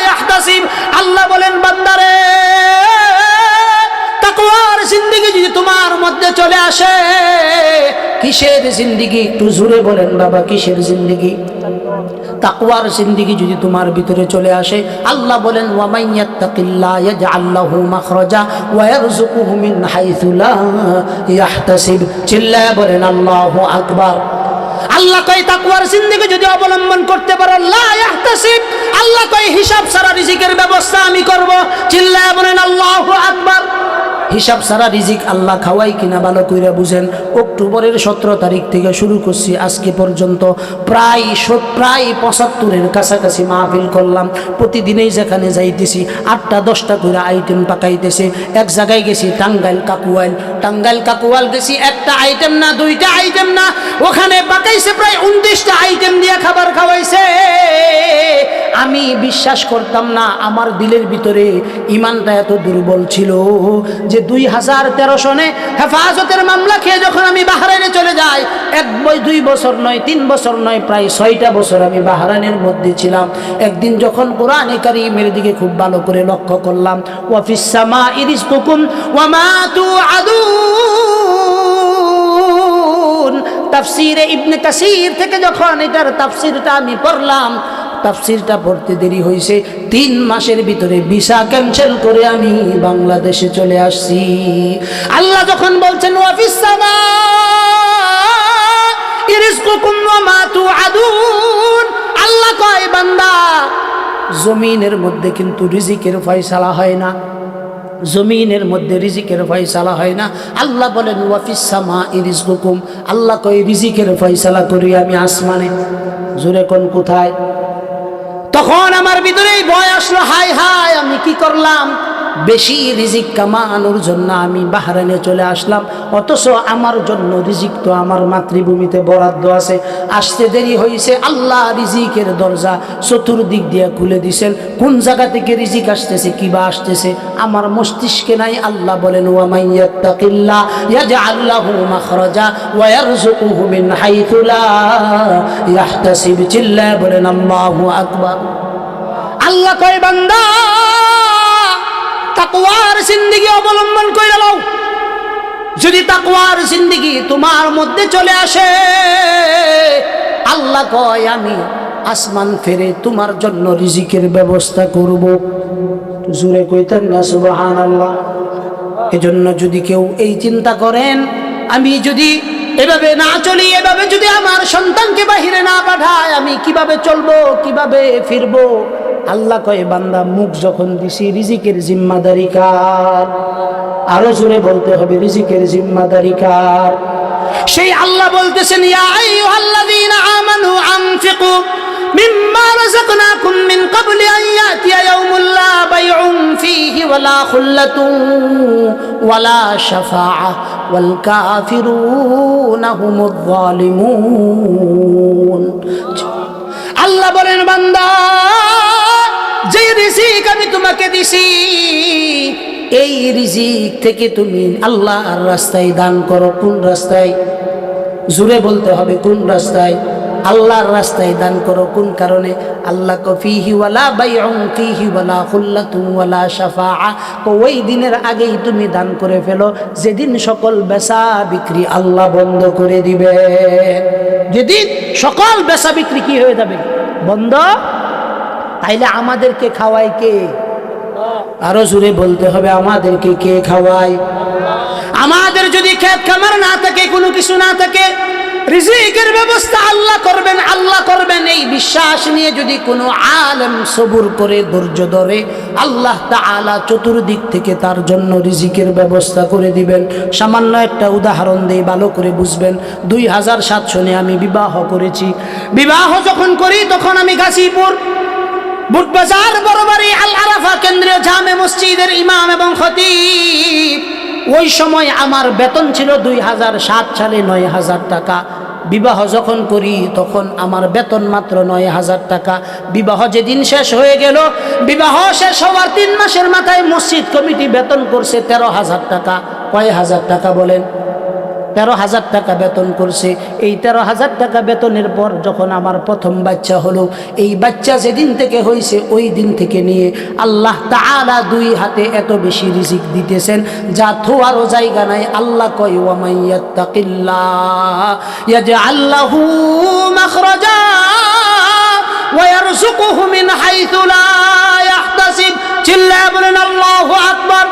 ইয়াহতাসিব। আল্লাহ বলেন বান্দারে তাকওয়ার জিন্দেগি যদি তোমার মধ্যে চলে আসে, কিসের জিন্দেগি? একটু জোরে বলেন বাবা, কিসের জিন্দেগি? তাকওয়ার জিন্দেগি যদি তোমার ভিতরে চলে আসে, আল্লাহ বলেন ওয়া মাইয়াত্তাকিল্লাহ ইয়াজআল লাহু মাখরাজা ওয়া ইয়ারযুকুহু মিন হাইথু লা ইয়াহতাসিব। চিল্লায়ে বলেন আল্লাহু আকবার। আল্লাহ কয় তাকওয়ার জিন্দেগি যদি অবলম্বন করতে পারো, লা ইয়াহতাসিব, আল্লাহ কয় হিসাব ছাড়া রিজিকের ব্যবস্থা আমি করব। চিল্লায়ে বলেন আল্লাহু আকবার। হিসাব ছাড়া রিজিক আল্লাহ খাওয়াই কিনা ভালো কইরা বুঝেন। অক্টোবরের 17 তারিখ থেকে শুরু করছি আজকে পর্যন্ত প্রায় 75-এর কাছাকাছি মাহফিল করলাম। প্রতিদিনেই যেখানে যাইতেছি 8টা-10টা করে আইটেম পাকাইতেছে। এক জায়গায় গেছি টাঙ্গাইল কাকুয়াল গেছি, একটা আইটেম না, 2টা আইটেম না, ওখানে পাকাইছে প্রায় 29টা আইটেম দিয়ে খাবার খাওয়াইছে। আমি বিশ্বাস করতাম না, আমার দিলের ভিতরে ইমানটা এত দুর্বল ছিল যে 2013 সনে হেফাজতের মামলা খেয়ে যখন আমি বাহরাইনে চলে যাই, 2 বছর নয়, 3 বছর নয়, প্রায় 6টা বছর আমি বাহরাইনের মধ্যে ছিলাম। একদিন যখন কোরআনে কারীমের দিকে খুব ভালো করে লক্ষ্য করলাম, ওয়া ফিস সামাই রিজকুকুম ওয়া মা তুআদুন, তাফসীরে ইবনে কাসির থেকে যখন এটার তাফসীরটা আমি পড়লাম, তাফসীরটা পড়তে দেরি হয়েছে, 3 মাসের ভিতরে ভিসা ক্যান্সেল করে আমি বাংলাদেশে চলে আসছি। আল্লাহ যখন বলছেন ওয়া ফিস সামাই রিজকুকুম ওয়া মা তুআদুন, আল্লাহ কয় বান্দা জমিনের মধ্যে কিন্তু রিজিকের ফয়সালা হয় না, জমিনের মধ্যে রিজিকের ফয়সালা হয় না। আল্লাহ বলেন ওয়া ফিস সামাই রিজকুকুম, আল্লাহ কয় রিজিকের ফয়সালা করি আমি আসমানে। জোরে কোন কোথায়? তখন আমার ভিতরে ভয় আসলো, হায় হায় আমি কি করলাম? বেশি রিজিক কামানোর জন্য আমি বাহরাইনে চলে আসলাম, অথচ আমার জন্য রিজিক তো আমার মাতৃভূমিতে বরাদ্দ আছে। আসতে দেরি হয়েছে, আল্লাহ রিজিকের দরজা চতুর্দিক দিয়ে খুলে দিয়েছেন। কোন জায়গা থেকে রিজিক আসতেছে, কিবা আসতেছে আমার মস্তিষ্কে নাই। আল্লাহ বলেন ওয়া মাইয়াত্তাকিল্লাহ ইয়াজআল লাহু মাখরাজা ওয়া ইয়ারযুকুহু মিন হাইথু লা ইয়াহতাসিব। চিল্লায়ে বলেন আল্লাহু আকবার। আল্লাহ কয় বান্দা তাকওয়ার জিন্দেগি অবলম্বন কইরা লও। যদি তাকওয়ার জিন্দেগি তোমার মধ্যে চলে আসে, আল্লাহ কয় আমি আসমান ফেরে তোমার জন্য রিজিকের ব্যবস্থা করব। জোরে কইতেন না সুবহানাল্লাহ। এজন্য যদি কেউ এই চিন্তা করেন, আমি যদি এভাবে না চলি, এভাবে যদি আমার সন্তানকে বাহিরে না পাঠায়, আমি কিভাবে চলবো, কিভাবে ফিরবো? আল্লাহ কয় বান্দা মুখ যখন দিছি, রিজিকের জিম্মাদারি কার? আরো জোরে বলতে হবে, রিজিকের জিম্মাদারি কার? সেই আল্লাহ বলতেছেন ইয়া আইয়ুহাল্লাযীনা আমানু আনফিকু মিম্মা রাযাকনাকুম মিন ক্বাবলি আন ইয়াতিয়া ইয়াউমুন লা বাইউন ফীহি ওয়ালা খুল্লাতুন ওয়ালা শাফাআহ ওয়াল কাফিরুনা হুমুয যালিমুন। আল্লাহ বলেন বান্দা যে রিজিক আমি তোমাকে দিছি, এই রিজিক থেকে তুমি আল্লাহর রাস্তায় দান করো। কোন রাস্তায়? জোরে বলতে হবে, কোন রাস্তায়? আল্লাহর রাস্তায় দান করো। কোন কারণে? আল্লাহ ফীহি ওয়ালা বাইউন ফীহি ওয়ালা খুল্লাতুন ওয়ালা শাফাআহ, ওই দিনের আগেই তুমি দান করে ফেলো যেদিন সকল বেচা বিক্রি আল্লাহ বন্ধ করে দিবে। যেদিন সকল বেচা বিক্রি কি হয়ে যাবে? বন্ধ। তাইলে আমাদেরকে খাওয়ায় কে? আরো জোরে বলতে হবে, আমাদেরকে কে খাওয়ায়? আমাদের যদি ক্ষেত খামার না থাকে, কোনো কিছু না থাকে, রিজিকের ব্যবস্থা আল্লাহ করবেন, আল্লাহ করবেন, এই বিশ্বাস নিয়ে যদি কোনো আলেম সবুর করে ধৈর্য ধরে, আল্লাহ তাআলা চতুর্দিক থেকে তার জন্য রিজিকের ব্যবস্থা করে দিবেন। সামান্য একটা উদাহরণ দিয়ে ভালো করে বুঝবেন। 2007 সনে আমি বিবাহ করেছি। বিবাহ যখন করি তখন আমি গাজীপুর বুটবাজার বরাবরই আল আরাফা কেন্দ্রীয় জামে মসজিদের ইমাম এবং খতিব। ওই সময় আমার বেতন ছিল 2007 সালে 9,000 টাকা। বিবাহ যখন করি তখন আমার বেতন মাত্র 9,000 টাকা। বিবাহ যেদিন শেষ হয়ে গেল, বিবাহ শেষ হওয়ার 3 মাসের মাথায় মসজিদ কমিটি বেতন করছে 13,000 টাকা। কয় হাজার টাকা বলেন? 13,000 টাকা বেতন করছে। এই 13,000 টাকা বেতনের পর যখন আমার প্রথম বাচ্চা হলো, এই বাচ্চা যেদিন থেকে হয়েছে ওই দিন থেকে নিয়ে আল্লাহ তাআলা 2 হাতে এত বেশি রিজিক দিতেছেন যা থোয়ারও জায়গা নাই। আল্লাহ কয় ওয়া মাইয়াত্তাকিল্লাহ ইয়াজআল লাহু মাখরাজা ওয়া ইয়ারযুকুহু মিন হাইথু লা ইয়াহতাসিব। চিল্লায়া বলেন আল্লাহু আকবার।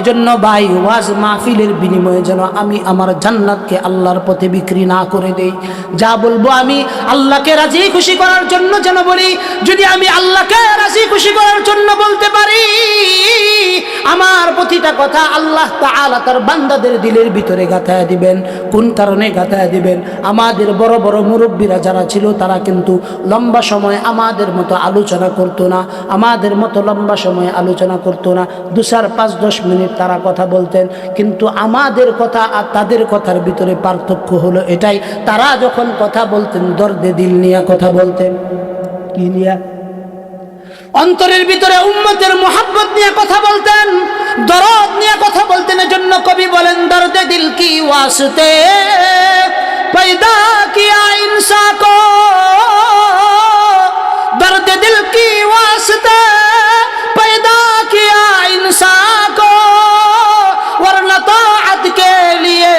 এজন্য ভাই, ওয়াজ মাহফিলের বিনিময়ে যেন আমি আমার জান্নাতকে আল্লাহর পথে বিক্রি না করে দেই। যা বলবো আমি আল্লাহকে রাজি খুশি করার জন্য যেন বলি। যদি আমি আল্লাহকে রাজি খুশি করার জন্য বলতে পারি, আমার প্রতিটা কথা আল্লাহ তাআলা তার বান্দাদের দিলের ভিতরে গাঁথায়া দিবেন। কোন কারণে গাঁথায়া দিবেন? আমাদের বড় বড় মুরব্বীরা যারা ছিল তারা কিন্তু লম্বা সময় আমাদের মতো আলোচনা করতো না, আমাদের মতো লম্বা সময় আলোচনা করতো না। 2, 4, 5, 10 মিনিট তারা কথা বলতেন। কিন্তু আমাদের কথা আর তাদের কথার ভিতরে পার্থক্য হলো এটাই, তারা যখন কথা বলতেন দর্দে দিল নিয়ে কথা বলতেন। কি নিয়ে? অন্তরের ভিতরে উম্মতের মোহাব্বত নিয়ে কথা বলতেন, দরদ নিয়ে কথা বলতেন। এজন্য কবি বলেন, দর্দে দিল কি ওয়াস্তে पैदा किया इंसान को, दर्द दिल की वास्ते पैदा किया इंसान को, वरना ताअत के लिए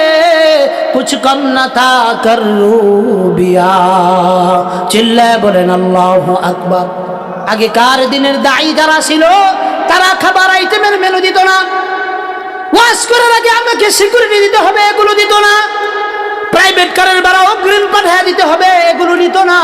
कुछ कम न था कर रूबिया। चिल्लाए बोलेन अल्लाहु আকবার। আগেকার দিনের দায়ী যারা ছিল তারা খাবার আইটেমের মেনু দিত না, ওয়াজ করার আগে আমাকে সিকিউরিটি দিতে হবে এগুলো দিত না, প্রাইভেট কারের ভাড়া অগ্রিম পাঠিয়ে দিতে হবে এগুলো নিত না।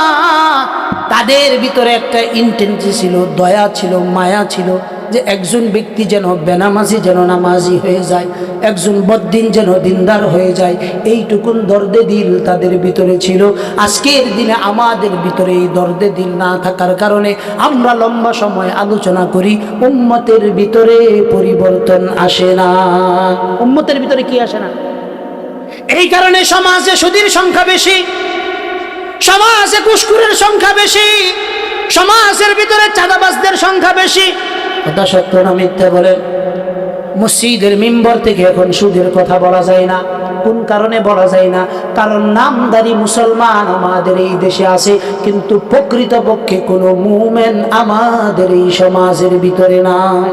তাদের ভিতরে একটা ইন্টেন্সি ছিল, দয়া ছিল, মায়া ছিল, যে একজন ব্যক্তি যেন বেনামাজি যেন নামাজি হয়ে যায়, একজন বদ্দিন যেন দিনদার হয়ে যায়, এইটুকুন দর্দে দিল তাদের ভিতরে ছিল। আজকের দিনে আমাদের ভিতরে এই দর্দে দিল না থাকার কারণে আমরা লম্বা সময় আলোচনা করি, উম্মতের ভিতরে পরিবর্তন আসে না। উম্মতের ভিতরে কি আসে না? এই কারণে সমাজে সুদীর সংখ্যা বেশি, সমাজে ঘুষখোরের সংখ্যা বেশি, সমাজের ভিতরে চাঁদাবাজদের সংখ্যা বেশি। কথা সত্য না মিথ্যা বলেন? মসজিদের মিম্বর থেকে এখন সুদের কথা বলা যায় না। কোন কারণে বলা যায় না? কারণ নামদারি মুসলমান আমাদের এই দেশে আছে, কিন্তু প্রকৃতপক্ষে কোনো মুমিন আমাদের এই সমাজের ভিতরে নাই।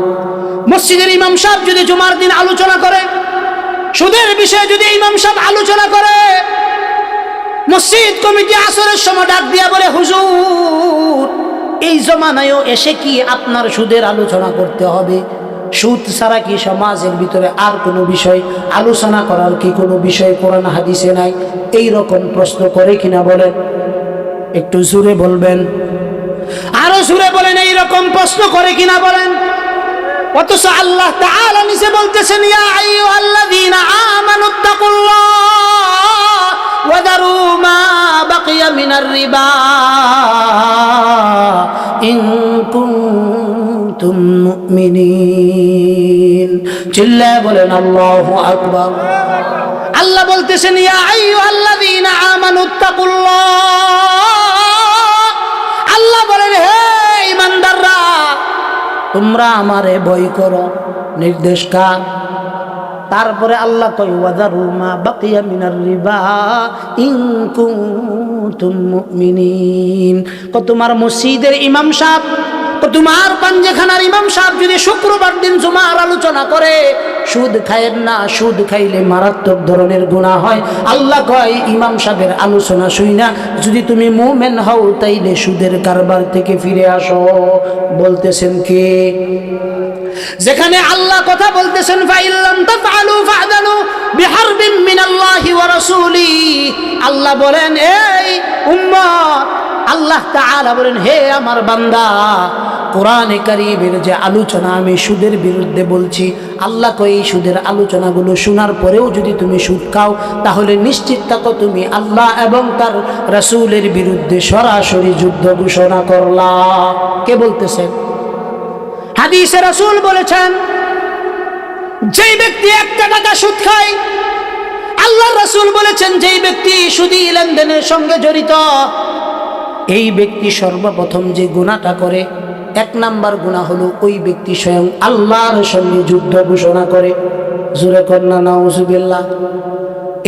মসজিদের ইমাম সাহেব যদি জুমার দিন আলোচনা করে, সুদের বিষয়ে যদি ইমাম সাহেব আলোচনা করে, মসজিদ কমিটি আসরের সময় ডাক দিয়া বলে, হুজুর এই জমানায়ও এসে কি আপনার সুদের আলোচনা করতে হবে? সুদ ছাড়া কি সমাজের ভিতরে আর কোনো বিষয় আলোচনা করার কি কোনো বিষয় কোরআন হাদিসে নাই? এই রকম প্রশ্ন করে কিনা বলেন? একটু জোরে বলবেন, আরো জোরে বলেন, এই রকম প্রশ্ন করে কিনা বলেন? অথচ আল্লাহ তাআলা নিজে বলতেছেন, ইয়া আইয়ুহাল্লাযীনা আমানুত্তাকুল্লাহ ওয়া দারু মা বাকিয়া মিনার রিবা ইন কুনতুম মুমিনিন। চিল্লায়ে বলেন আল্লাহু আকবার। আল্লাহ বলতেছেন, ইয়া আইয়ুহাল্লাযীনা আমানুত্তাকুল্লাহ। আল্লাহ বলেন, হে ঈমানদাররা তোমরা আমারে ভয় করো। নির্দেশ কার? তারপরে আল্লাহ কয়, ওয়াদারু মা বাকিয়া মিনার রিবা ইন কুনতুম মুমিনিন। তোমার মসজিদের ইমাম সাহেব তোমার পাঞ্জেখানার ইমাম সাহেব যদি শুক্রবার দিন জুমার আলোচনা করে, সুদ খায়েন না, সুদ খাইলে মারাত্মক ধরনের গুনাহ হয়। আল্লাহ কয় ইমাম সাহেবের আলোচনা শুই না যদি তুমি মুমিন হও তাইলে সুদের কারবার থেকে ফিরে আসো। বলতেছেন কে? যেখানে আল্লাহ কথা বলতেছেন ফাইল্লাম তাফআলু ফা'দানু বিহারবিন মিনাল্লাহি ওয়া রাসূলিহি, আল্লাহ বলেন এই উম্মত, আল্লাহ তাআলা বলেন হে আমার বান্দা, কোরআনে কারীমের যে আলোচনা আমি সুদের বিরুদ্ধে বলছি, আল্লাহ কই এই সুদের আলোচনাগুলো শোনার পরেও যদি তুমি সুদ খাও তাহলে নিশ্চিত থাকো তুমি আল্লাহ এবং তার রাসূলের বিরুদ্ধে সরাসরি যুদ্ধ ঘোষণা করলা। কে বলতেছেন? হাদিসে রাসূল বলেছেন যেই ব্যক্তি একটা টাকা সুদ খায়, আল্লাহর রাসূল বলেছেন যেই ব্যক্তি সুদী লেনদেনের সঙ্গে জড়িত, এই ব্যক্তি সর্বপ্রথম যে গুনাহটা করে, এক নাম্বার গুনাহ হলো ওই ব্যক্তি স্বয়ং আল্লাহর সঙ্গে যুদ্ধ ঘোষণা করে। জোরে কন্না নাউজুবিল্লাহ।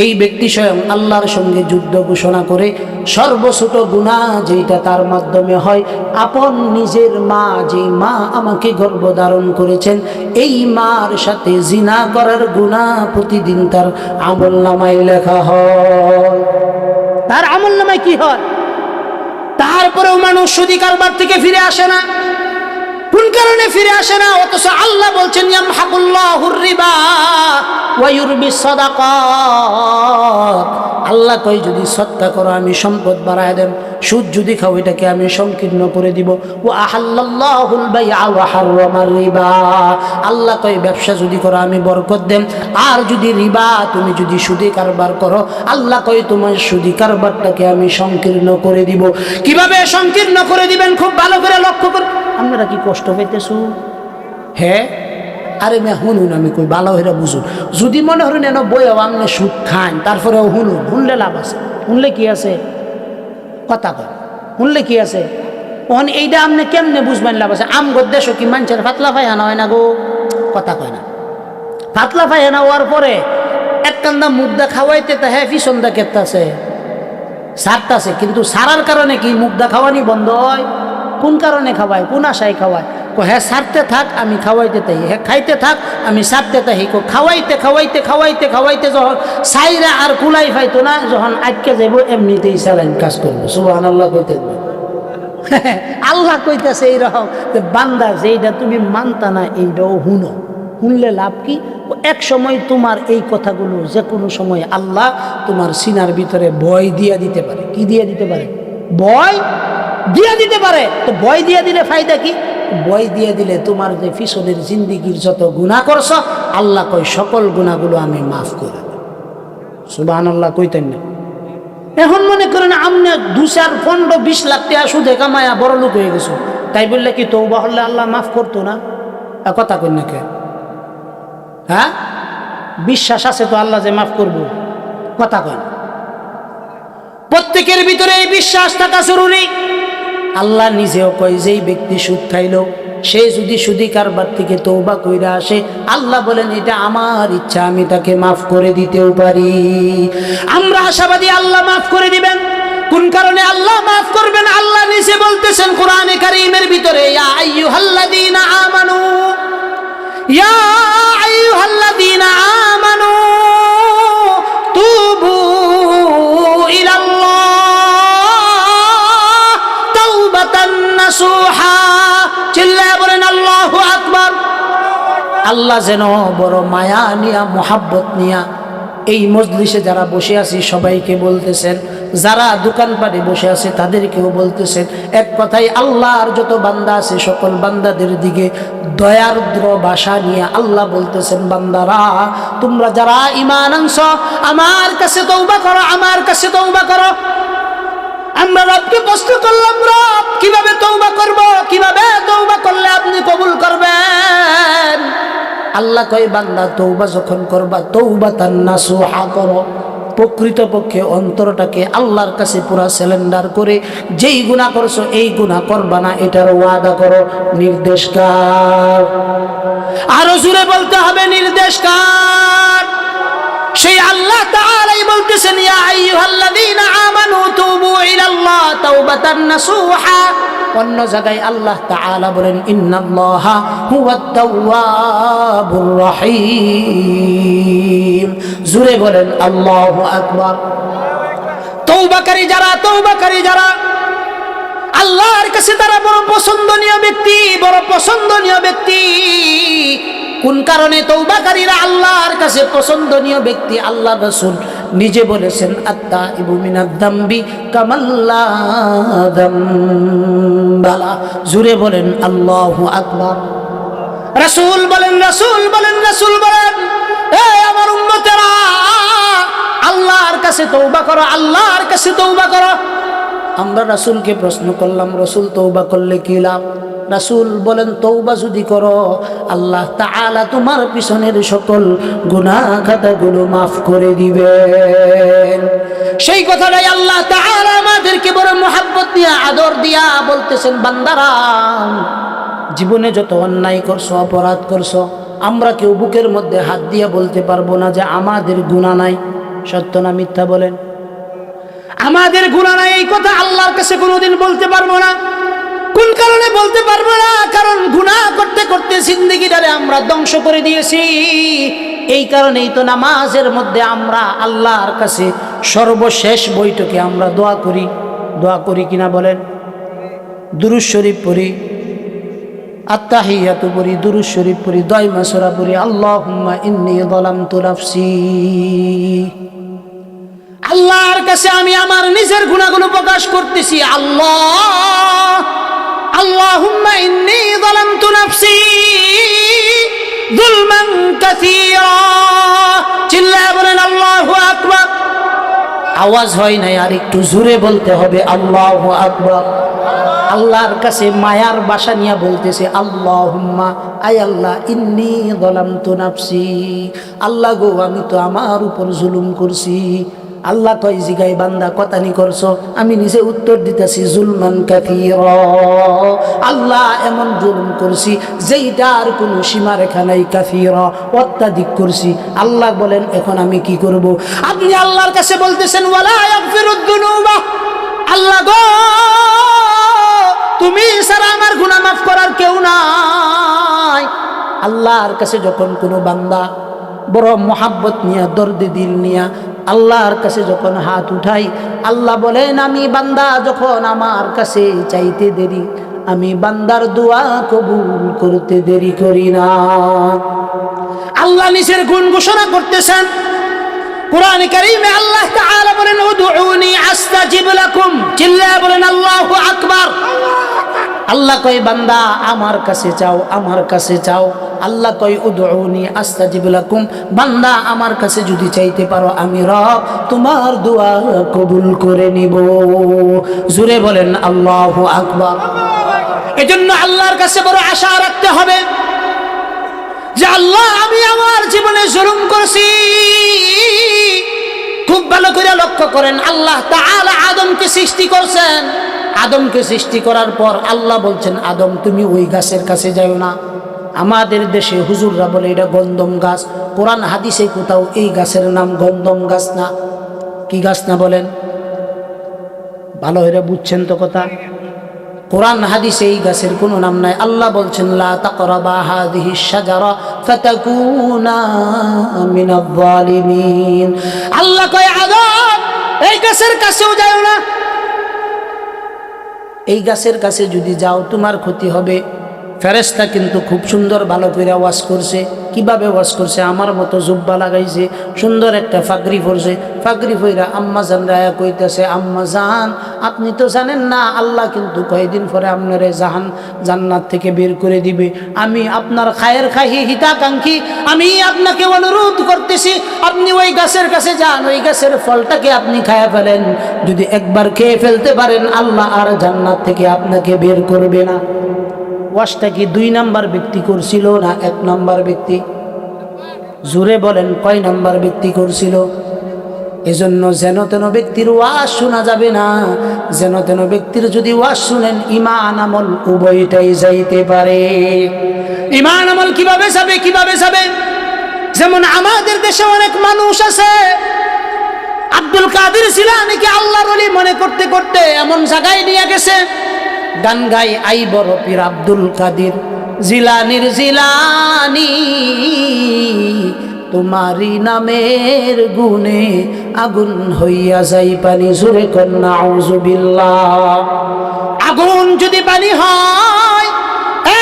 এই ব্যক্তি স্বয়ং আল্লাহর সঙ্গে যুদ্ধ ঘোষণা করে। সর্বছোট গুনাহ যেটা তার মাধ্যমে হয়, আপন নিজের মা, যে মা আমাকে গর্ভধারণ করেছেন, এই মার সাথে জিনা করার গুনাহ প্রতিদিন তার আমলনামায় লেখা হয়। তার আমলনামায় কি হয়? তারপরেও মানুষ সুদী কারবার থেকে ফিরে আসে না। কোন কারণে ফিরে আসে না? অথচ আল্লাহ বলছেন ইয়ামহাকুল্লাহুর রিবা ওয়া ইউরবিস সাদাকাত। আল্লাহ কই যদি সদকা করো আমি সম্পদ বাড়ায় দেব, সুদ যদি খাও এটাকে আমি সংকীর্ণ করে দিব। ওয়া আহাল্লাল্লাহুল বাইআ ওয়া হাররামার রিবা। আল্লাহ কই ব্যবসা যদি করো আমি বরকত দেব, আর যদি রিবা তুমি যদি সুদী কারবার করো, আল্লাহ কই তোমার সুদী কারবারটাকে আমি সংকীর্ণ করে দিব। কিভাবে সংকীর্ণ করে দিবেন খুব ভালো করে লক্ষ্য করুন। আপনারা কি কষ্ট পাইতেছো? হ্যাঁ, আরে মেয়ে শুনুন, আমি কই ভালো হইরা বুঝুন। যদি মনে হরেন এনে বইও আপনি সুদ খান, তারপরেও শুনুন, শুনলে লাভ আছে। শুনলে কি আছে? কথা কয়, শুনলে কি আছে? ওন এইটা আপনি কেমনে বুঝবেন লাভ আছে? আম গদ্দেশ কি মানুষের পাতলা পায়খানা হয় না গো? কথা কয় না। পাতলা পায়খানা হওয়ার পরে এক কান্দা মুদ্রা খাওয়াইতে তা হ্যাঁ পিছনদা কেতাছে, সারতাছে, কিন্তু সারার কারণে কি মুদ্রা খাওয়ানি বন্ধ হয়? কোন কারণে খাওয়ায়? কোন আশায় খাওয়ায়? হ্যাঁ সারতে থাক আমি খাওয়াইতে তাই, হ্যাঁ খাইতে থাক আমি সারতে তাই। খাওয়াইতে খাওয়াইতে খাওয়াইতে খাওয়াইতে যখন সাইরা আর কুলাই পাইতো না, যখন আটকে যাইব এমনিতেই স্যালাইন কাজ করবো। সুবহানাল্লাহ কইতে আল্লাহ কইতেছে এইরকম বান্দা যেইটা তুমি মানতা না এইটাও হুনো, শুনলে লাভ কি? এক সময় তোমার এই কথাগুলো যে কোনো সময় আল্লাহ তোমার সিনার ভিতরে ভয় দিয়া দিতে পারে। কি দিয়া দিতে পারে? ভয় দিয়া দিতে পারে। তো ভয় দিয়া দিলে ফায়দা কি? ভয় দিয়ে দিলে তোমার যে পিছনের জিন্দিগির যত গুনাহ করছো, আল্লাহ কয় সকল গুনাহগুলো আমি মাফ করে দেব। সুবহানাল্লাহ কইতেন না? এখন মনে করেন আপনি 2-4-15-20 লাখ টাকা সুদে কামায়া বড় লোক হয়ে গেছো, তাই বললে কি তওবা হলে আল্লাহ মাফ করতো না? কথা কই না কে? হ্যাঁ, বিশ্বাস আছে তো আল্লাহ যে মাফ করবো? কথা কয় না। প্রত্যেকের ভিতরে এই বিশ্বাস থাকা জরুরি। আল্লাহ নিজেও কয় যেই ব্যক্তি সুদ খাইল সে যদি সুদী কারবার থেকে তওবা কইরা আসে, আল্লাহ বলেন এটা আমার ইচ্ছা, আমি তাকে মাফ করে দিতেও পারি। আমরা আশাবাদী আল্লাহ মাফ করে দিবেন। কোন কারণে আল্লাহ মাফ করবেন? আল্লাহ নিজে বলতেছেন কোরআনে কারীমের ভিতরে, ইয়া আইয়ুহাল্লাযীনা আমানু, ইয়া আইয়ুহাল্লাযীনা আমানু তুবু ইলাল্লাহ তাওবাতান নাসুহা। চিল্লায়া বলেন আল্লাহু আকবার। আল্লাহ যেন বড় মায়া নিয়া মোহাব্বত নিয়া এই মজলিসে যারা বসে আছি সবাইকে বলতেছেন, যারা দোকানপাটে বসে আছে তাদেরকেও বলতেছেন, এক কথাই আল্লাহর যত বান্দা আছে সকল বান্দাদের দিকে দয়ার্দ্র ভাষা নিয়ে আল্লাহ বলতেছেন, বান্দারা তোমরা যারা ঈমান আনছো আমার কাছে তওবা করো, আমার কাছে তওবা করো। আমরা রবকে প্রশ্ন করলাম, রব কিভাবে তওবা করব? কিভাবে তওবা করলে আপনি কবুল করবেন? আল্লাহ কয় বান্দা তওবা যখন করবা তওবাতান নাসুহা করো, প্রকৃতপক্ষে অন্তরটাকে আল্লাহর কাছে পুরা সিলিন্ডার করে যেই গুনাহ করছো এই গুনাহ করবা না এটার ওয়াদা করো। নির্দেশকার আরো জোরে বলতে হবে, নির্দেশকার সেই আল্লাহ তাআলাই বলতেছেন, ইয়া আইয়ুহাল্লাযীনা আমানু তুবু ইলাল্লাহ তাওবাতান নাসুহা। অন্য জায়গায় আল্লাহ তাআলা বলেন ইন্নাল্লাহা হুয়াত তাওয়াবুর রহিম। জোরে বলেন আল্লাহু আকবার। তওবাকারী যারা আল্লাহর কাছে তারা বড় পছন্দনীয় ব্যক্তি, বড় পছন্দনীয় ব্যক্তি। কোন কারণে তওবাকারীরা আল্লাহর কাছে পছন্দনীয় ব্যক্তি? আল্লাহ রাসূল নিজে বলেছেন আত্তাইবু মিনাদ দামবি কামাল্লা দামবালা। জোরে বলেন আল্লাহু আকবার। রাসূল বলেন এই আমার উম্মতেরা, আল্লাহর কাছে তওবা করো, আল্লাহর কাছে তওবা করো। আমরা রাসূলকে প্রশ্ন করলাম, রাসূল তওবা করলে কি লাভ? রাসূল বলেন তওবা যদি করো আল্লাহ তাআলা তোমার পিছনের সকল গুনাহ খাতাগুলো মাফ করে দিবেন। সেই কথাটাই আল্লাহ তাআলা আমাদেরকে বড় মহব্বত দিয়া, আদর দিয়া বলতেছেন, বান্দারা জীবনে যত অন্যায় করছো, অপরাধ করছো, আমরা কেউ বুকের মধ্যে হাত দিয়ে বলতে পারবো না যে আমাদের গুনাহ নাই। সত্য না মিথ্যা বলেন? আমাদের গুনাহ নাই এই কথা আল্লাহর কাছে কোনোদিন বলতে পারবো না। কোন কারণে বলতে পারবো না? কারণ গুনাহ করতে করতে জিন্দেগিটারে আমরা ধ্বংস করে দিয়েছি। এই কারণেই তো নামাজের মধ্যে আমরা আল্লাহর কাছে সর্বশেষ বৈঠকে আমরা দোয়া করি কিনা বলেন? দুরূদ শরীফ পড়ি, আত্তাহিয়াতু পড়ি, দুরূদ শরীফ পড়ি, দয়মা সূরা পড়ি, আল্লাহুম্মা ইন্নী যালামতু নাফসি। আল্লাহর কাছে আমি আমার নিজের গুনাহগুলো প্রকাশ করতেছি। আল্লাহুম্মা ইন্নী যালামতু নাফসি যুলমান কাসীরা। চিল্লায়ে বলেন আল্লাহু আকবার। আওয়াজ হয় নাই, আর একটু জোরে বলতে হবে আল্লাহু আকবার। আল্লাহর কাছে মায়ার ভাষা নিয়ে বলতেছে আল্লাহুম্মা, আয় আল্লাহ, ইন্নী যালামতু নাফসি। আল্লাহ গো, আমি তো আমার উপর জুলুম করছি। আল্লাহ কয় জিগাই বান্দা কথানি করছো? আমি নিজে উত্তর দিতেছি জুলমান কাসীরা। আল্লাহ এমন জুলুম করছি যেইটার কোনো সীমারেখা নাই, কাসীরা, অত্যাধিক করছি। আল্লাহ বলেন এখন আমি কি করব? আপনি আল্লাহর কাছে বলতেছেন ওয়ালা ইয়াগফিরুদ দুনুবা, আল্লাহ গো তুমি ছাড়া আমার গুনাহ মাফ করার কেউ নাই। আল্লাহর কাছে যখন কোনো বান্দা বড় মোহাব্বত নিয়া, দর্দে দিল নিয়া আল্লাহর কাছে যখন হাত উঠাই, আল্লাহ বলেন আমি বান্দা যখন আমার কাছে চাইতে দেরি, আমি বান্দার দোয়া কবুল করতে দেরি করি না। আল্লাহ নিজের গুণ ঘোষণা করতেছেন কুরআনে কারীমে। আল্লাহ তাআলা বলেন উদউনি আস্তাজিব লাকুম। চিল্লায়ে বলেন আল্লাহু আকবার। আল্লাহ কয় বান্দা আমার কাছে চাও, আমার কাছে চাও। আল্লাহ কয় উদউনি আস্তাজিব লাকুম, বান্দা আমার কাছে যদি চাইতে পারো আমি রব তোমার দোয়া কবুল করে নিব। জোরে বলেন আল্লাহু আকবার। এজন্য আল্লাহর কাছে বড় আশা রাখতে হবে যে আল্লাহ আমি আমার জীবনে জুলুম করছি। খুব ভালো করে লক্ষ্য করেন, আল্লাহ তাআলা আদমকে সৃষ্টি করছেন। আদমকে সৃষ্টি করার পর আল্লাহ বলছেন আদম তুমি ওই গাছের কাছে যাও না। আমাদের দেশে হুজুররা বলে এটা গন্ধম গাছ, কোরআন হাদিসে কোথাও এই গাছের নাম গন্ধম গাছ না। কি গাছ না বলেন? ভালো হয়ে বুঝছেন তো কথা? কোরআন হাদিসে এই গাছের কোনো নাম নাই। আল্লাহ বলছেন লা তাকরাবা হাযিহিশ শাজারা ফাতাকুনা মিনাজ জালিমিন। আল্লাহ কয় আদম এই গাছের কাছেও যাও না। এই গাছের কাছে যদি যাও তোমার ক্ষতি হবে। ফেরেশতা কিন্তু খুব সুন্দর ভালো করে ওয়াজ করছে। কিভাবে ওয়াজ করছে? আমার মতো জুব্বা লাগাইছে, সুন্দর একটা ফাগরি পরছে। ফাগরি পইরা আম্মা জান রায়া কইতেছে আম্মা জান আপনি তো জানেন না আল্লাহ কিন্তু কয়েকদিন পরে আপনারে জান্নাত থেকে বের করে দিবে। আমি আপনার খায়ের খাহি হিতাকাঙ্ক্ষী, আমি আপনাকে অনুরোধ করতেছি আপনি ওই গাছের কাছে যান, ওই গাছের ফলটাকে আপনি খায়া ফেলেন। যদি একবার খেয়ে ফেলতে পারেন আল্লাহ আর জান্নাত থেকে আপনাকে বের করবে না। ওয়াজটা কি 2 নাম্বার ব্যক্তি করছিল না 1 নাম্বার ব্যক্তি? জোরে বলেন কয় নাম্বার ব্যক্তি করছিল? এজন্য যেন তেন ব্যক্তির ওয়াজ শোনা যাবে না। যেন তেন ব্যক্তির যদি ওয়াজ শুনেন ঈমান আমল উভয়টাই যাইতে পারে। ঈমান আমল কিভাবে যাবে? কিভাবে যাবে? যেমন আমাদের দেশে অনেক মানুষ আছে আব্দুল কাদের জিলানীকে আল্লাহর ওলি মনে করতে করতে এমন জায়গায় নিয়ে গেছে, গান গাই আই বড় পীর আব্দুল কাদের জিলানীর জিলানী, তোমারি নামের গুণে আগুন হইয়া যাই পানি। জোরে কর নাউযুবিল্লাহ। আগুন যদি পানি হয়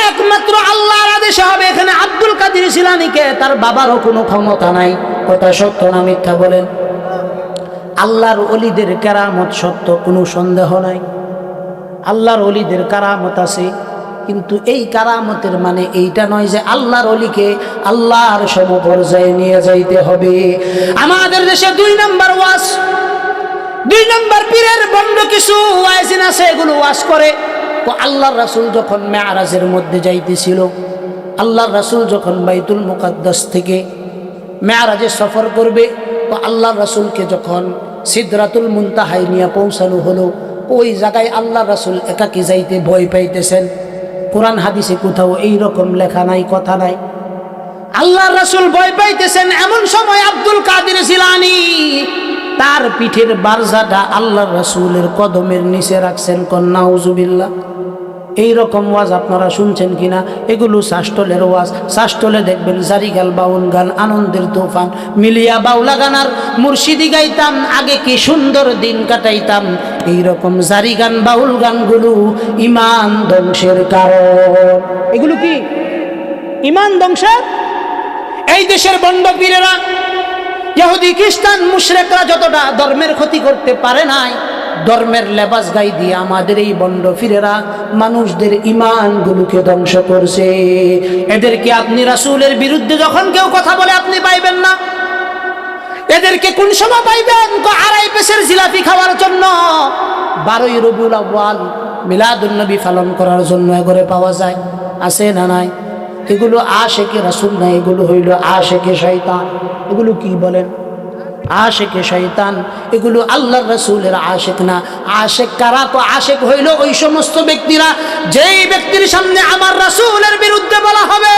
একমাত্র আল্লাহর আদেশে হবে। এখানে আব্দুল কাদের জিলানীকে তার বাবারও কোনো ক্ষমতা নাই। কথা সত্য না মিথ্যা বলেন? আল্লাহর ওলিদের কেরামত সত্য, কোনো সন্দেহ নাই। আল্লাহর ওলিদের কারামত আছে, কিন্তু এই কারামতের মানে এইটা নয় যে আল্লাহর ওলিকে আল্লাহর সমপর্যায়ে নিয়ে যাইতে হবে। আমাদের দেশে 2 নম্বর ওয়াজ, 2 নম্বর পীরের বন্ধ কিছু ওয়াজিন আছে, এগুলো ওয়াজ করে। তো আল্লাহর রাসূল যখন মেরাজের মধ্যে যাইতেছিল, আল্লাহর রাসূল যখন বাইতুল মুকাদ্দাস থেকে মেরাজে সফর করবে, তো আল্লাহর রাসূলকে যখন সিদরাতুল মুনতাহায় নিয়ে পৌঁছানো হলো, ওই জায়গায় আল্লাহর রাসূল একাকী যাইতে ভয় পাইতেছেন। কোরআন হাদিসে কোথাও এইরকম লেখা নাই, কথা নাই। আল্লাহর রাসূল ভয় পাইতেছেন, এমন সময় আব্দুল কাদের জিলানী তার পিঠের বারজাটা আল্লাহর রাসূলের কদমের নিচে রাখছেন। কোন নাউযুবিল্লাহ। এইরকম ওয়াজ আপনারা শুনছেন কিনা? এগুলো শাসটলের ওয়াজ। শাসটলে দেখবেন জারিগাল বাউল গান, আনন্দের তুফান, মিলিয়া বাউলা গান আর মুর্শিদি গাইতাম, আগে কি সুন্দর দিন কাটাইতাম। এইরকম জারি গান বাউল গানগুলো ইমান ধ্বংসের কারণ। এগুলো কি ইমান ধ্বংসের? এই দেশের বন্ড পীরেরা, ইহুদি খ্রিস্টান মুশরিকরা যতটা ধর্মের ক্ষতি করতে পারে নাই, ধর্মের লেবাস গাই দিয়ে আমাদের এই বন্ড ফিরেরা মানুষদের ইমানগুলোকে ধ্বংস করছে। এদেরকে আপনি রাসূলের বিরুদ্ধে যখন কেউ কথা বলে আপনি পাইবেন না। এদেরকে কোন সময় পাইবেন? 2.5 পেসের জিলাপি খাওয়ার জন্য, 12ই রবিউল আউয়াল মিলাদুন নবী পালন করার জন্য এগরে পাওয়া যায়। আছে না নাই? এগুলো আশেকে রাসূল না, এগুলো হইল আশেকে শয়তান। এগুলো কি বলেন? আশেকে শয়তান। এগুলো আল্লাহর রাসূলের আশেক না। আশেক কারা? তো আশেক হইল ওই সমস্ত ব্যক্তিরা যেই ব্যক্তির সামনে আমার রাসূলের বিরুদ্ধে বলা হবে,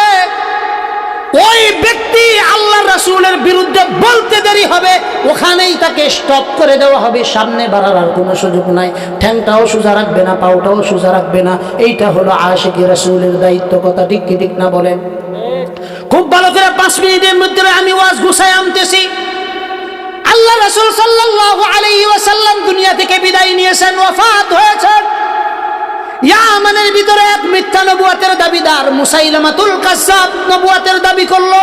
ওই ব্যক্তি আল্লাহর রাসূলের বিরুদ্ধে বলতে দেরি হবে, ওখানেই তাকে স্টপ করে দেওয়া হবে। সামনে বাড়ার আর কোনো সুযোগ নাই। ঠ্যাংটাও সোজা রাখবে না, পাউটাও সোজা রাখবে না। এইটা হলো আশেকে রাসূলের দায়িত্ব। কথা ঠিক কি ঠিক না বলেন? খুব ভালো করে 5 মিনিটের মধ্যে আমি ওয়াজ গুছায় আনতেছি। আল্লাহ রাসূল সাল্লাল্লাহু আলাইহি ওয়াসাল্লাম দুনিয়া থেকে বিদায় নিয়েছেন, ওয়াফাত হয়েছেন। ইয়ামানের ভিতরে এক মিথ্যা নবুয়তের দাবিদার মুসাইলামাতুল কাজ্জাব নবুয়তের দাবি করলো।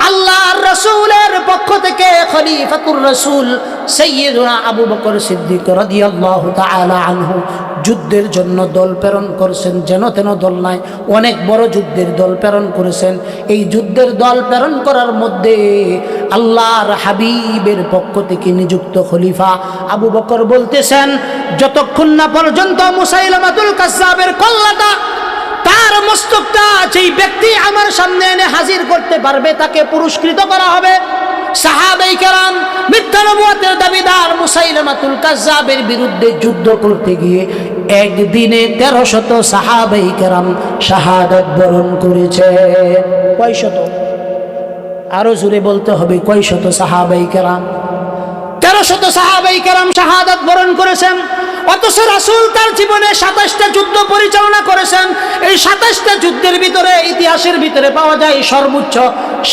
আল্লাহর রাসূলের পক্ষ থেকে খলিফাতুর রাসূল সাইয়্যিদুনা আবু বকর সিদ্দিক রাদিয়াল্লাহু তাআলা আনহু যুদ্ধের জন্য দল প্রেরণ করেছেন। যেন তেন দল নাই, অনেক বড় যুদ্ধের দল প্রেরণ করেছেন। এই যুদ্ধের দল প্রেরণ করার মধ্যে আল্লাহর হাবিবের পক্ষ থেকে নিযুক্ত খলিফা আবু বকর বলতেছেন, যতক্ষণ না পর্যন্ত মুসাইলামাতুল কাজ্জাবের কল্লাটা, তার মস্তকটা যেই ব্যক্তি আমার সামনে এনে হাজির করতে পারবে তাকে পুরস্কৃত করা হবে। সাহাবায়ে কেরাম মিথ্যা নবুয়তের দাবিদার মুসাইলামাতুল কাজ্জাবের বিরুদ্ধে যুদ্ধ করতে গিয়ে একদিনে 1300 সাহাবায়ে কেরাম শাহাদাত বরণ করেছে। কয় শত? আরো জোরে বলতে হবে, কয় শত সাহাবায়ে কেরাম? 1300 সাহাবায়ে কেরাম শাহাদাত বরণ করেছেন। অথচ রাসূল তার জীবনে 27টা যুদ্ধ পরিচালনা করেছেন। এই 27টা যুদ্ধের ভিতরে ইতিহাসের ভিতরে পাওয়া যায় সর্বোচ্চ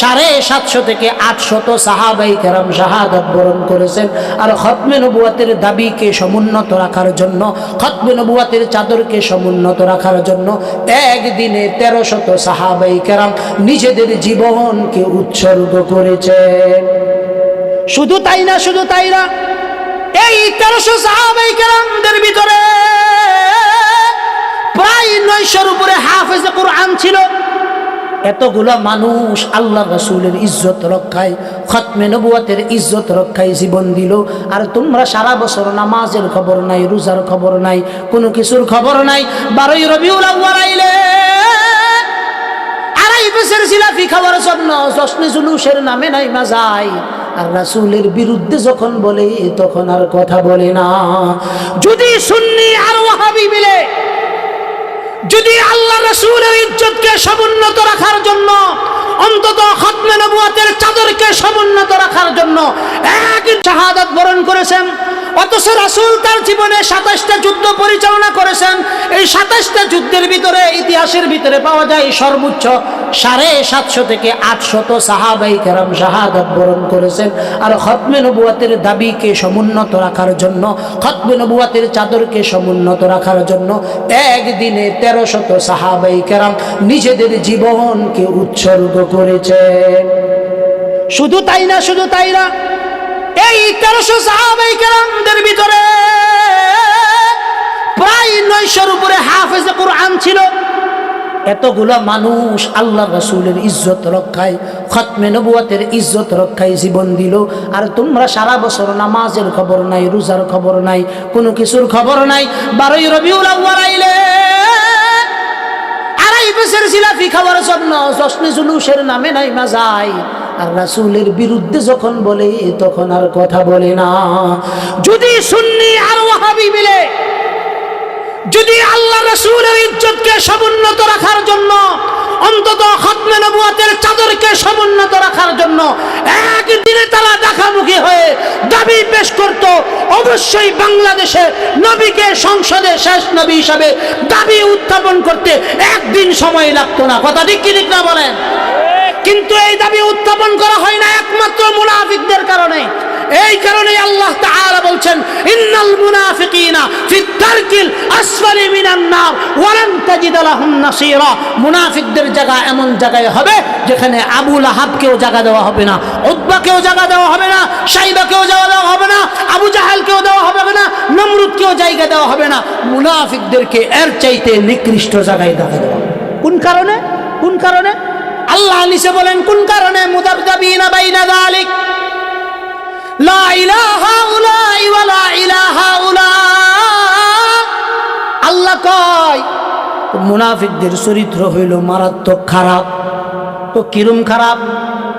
750 থেকে 800 সাহাবায়ে কেরাম শাহাদাত বরণ করেছেন। আর খতমে নবুয়তের দাবিকে সমুন্নত রাখার জন্য, খতমে নবুয়তের চাদরকে সমুন্নত রাখার জন্য একদিনে 1300 সাহাবায়ে কেরাম নিজেদের জীবনকে উৎসর্গ করেছে। শুধু তাই না, শুধু তাই না, এই 1300 সাহাবায়ে কেরামদের ভিতরে প্রায় 900-র উপরে হাফেজে কোরআন ছিল। এতগুলো মানুষ আল্লাহর রাসূলের ইজ্জত রক্ষায়, খতমে নবুয়তের ইজ্জত রক্ষায় জীবন দিল। আর তোমরা সারা বছর নামাজের খবর নাই, রোজার খবর নাই, কোনো কিছুর খবর নাই। 12ই রবিউল আউয়াল আইলে 2.5 পেসের জিলাপি খাওয়ার জন্য জশ্নে জুলুসের নামে নাইমা যায়। আর রাসূলের বিরুদ্ধে যখন বলে তখন আর কথা বলে না। যদি সুন্নি আর ওয়াহাবি মিলে যদি আল্লাহ রাসূলের ইজ্জতকে সমুন্নত রাখার জন্য অন্তত খতমে নবুয়তের চাদরকে সমুন্নত রাখার জন্য এক শাহাদাত বরণ করেছেন। অথচ রাসূল তার জীবনে 27টা যুদ্ধ পরিচালনা করেছেন। এই 27টা যুদ্ধের ভিতরে ইতিহাসের ভিতরে পাওয়া যায় সর্বোচ্চ 750 থেকে 800 সাহাবায়ে কেরাম শাহাদাত বরণ করেছেন। আর খতমে নবুয়তের দাবিকে সমুন্নত রাখার জন্য, খতমে নবুয়তের চাদরকে সমুন্নত রাখার জন্য একদিনে 1300 সাহাবায়ে কেরাম নিজেদের জীবনকে উৎসর্গ করেছেন। শুধু তাই না, শুধু তাই না, এই 1300 সাহাবায়ে কেরামদের ভিতরে প্রায় 900-র উপরে হাফেজে কোরআন ছিল। এতগুলো মানুষ আল্লাহ রাসূলের ইজ্জত রক্ষায়, খতমে নবুয়তের ইজ্জত রক্ষায় জীবন দিল। আর তোমরা সারা বছর নামাজের খবর নাই, রোজার খবর নাই, কোনো কিছুর খবর নাই। 12ই রবিউল আউয়াল আইলে আড়াই বছর জিলাপি খাওয়ার জন্য জশ্নে জুলুসের নামে নাই মাজায়। আর রাসূলের বিরুদ্ধে যখন বলে তখন আর কথা বলে না। যদি সুন্নি আর ওয়াহাবি মিলে যদি আল্লাহ রাসূলের ইজ্জতকে সমুন্নত রাখার জন্য, অন্তত খতমে নবুয়তের চাদরকে সমুন্নত রাখার জন্য একদিনে তারা দেখামুখী হয়ে দাবি পেশ করত, অবশ্যই বাংলাদেশে নবীকে সংসদে শেষ নবী হিসাবে দাবি উত্থাপন করতে একদিন সময় লাগতো না। কথা ঠিক কি ঠিক না বলেন? কিন্তু এই দাবি উত্থাপন করা হয় না একমাত্র মুনাফিকদের কারণে। এই কারণে আল্লাহ তাআলা বলছেন, ইন্নাল মুনাফিকিনা ফিদ দারকিল আসফালি মিনান নার ওয়া লান তাজিদ লাহুম নাসীরা। মুনাফিকদের জায়গা এমন জায়গায় হবে যেখানে আবু লাহাবকেও জায়গা দেওয়া হবে না, উতবাকেও জায়গা দেওয়া হবে না, শাইবাকেও জায়গা দেওয়া হবে না, আবু জাহেলকেও দেওয়া হবে না, নমরুদকেও জায়গা দেওয়া হবে না। মুনাফিকদেরকে এর চাইতে নিকৃষ্ট জায়গায় দেখা দেওয়া। কোন কারণে? কোন কারণে? আল্লাহ নিচে বলেন কোন কারণে, মুদাবদাবিনা বাইনা যালিক লা ইলাহা উলাই ওয়া লা ইলাহা উলা। আল্লাহ কয় মুনাফিকদের চরিত্র হইল মারাত্মক খারাপ। তো কিরম খারাপ?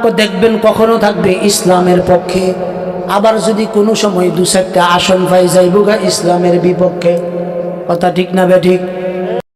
তো দেখবেন কখনো থাকবে ইসলামের পক্ষে, আবার যদি কোনো সময় 2-4টা আসন পাই যাইব গা ইসলামের বিপক্ষে। কথা ঠিক না বে ঠিক?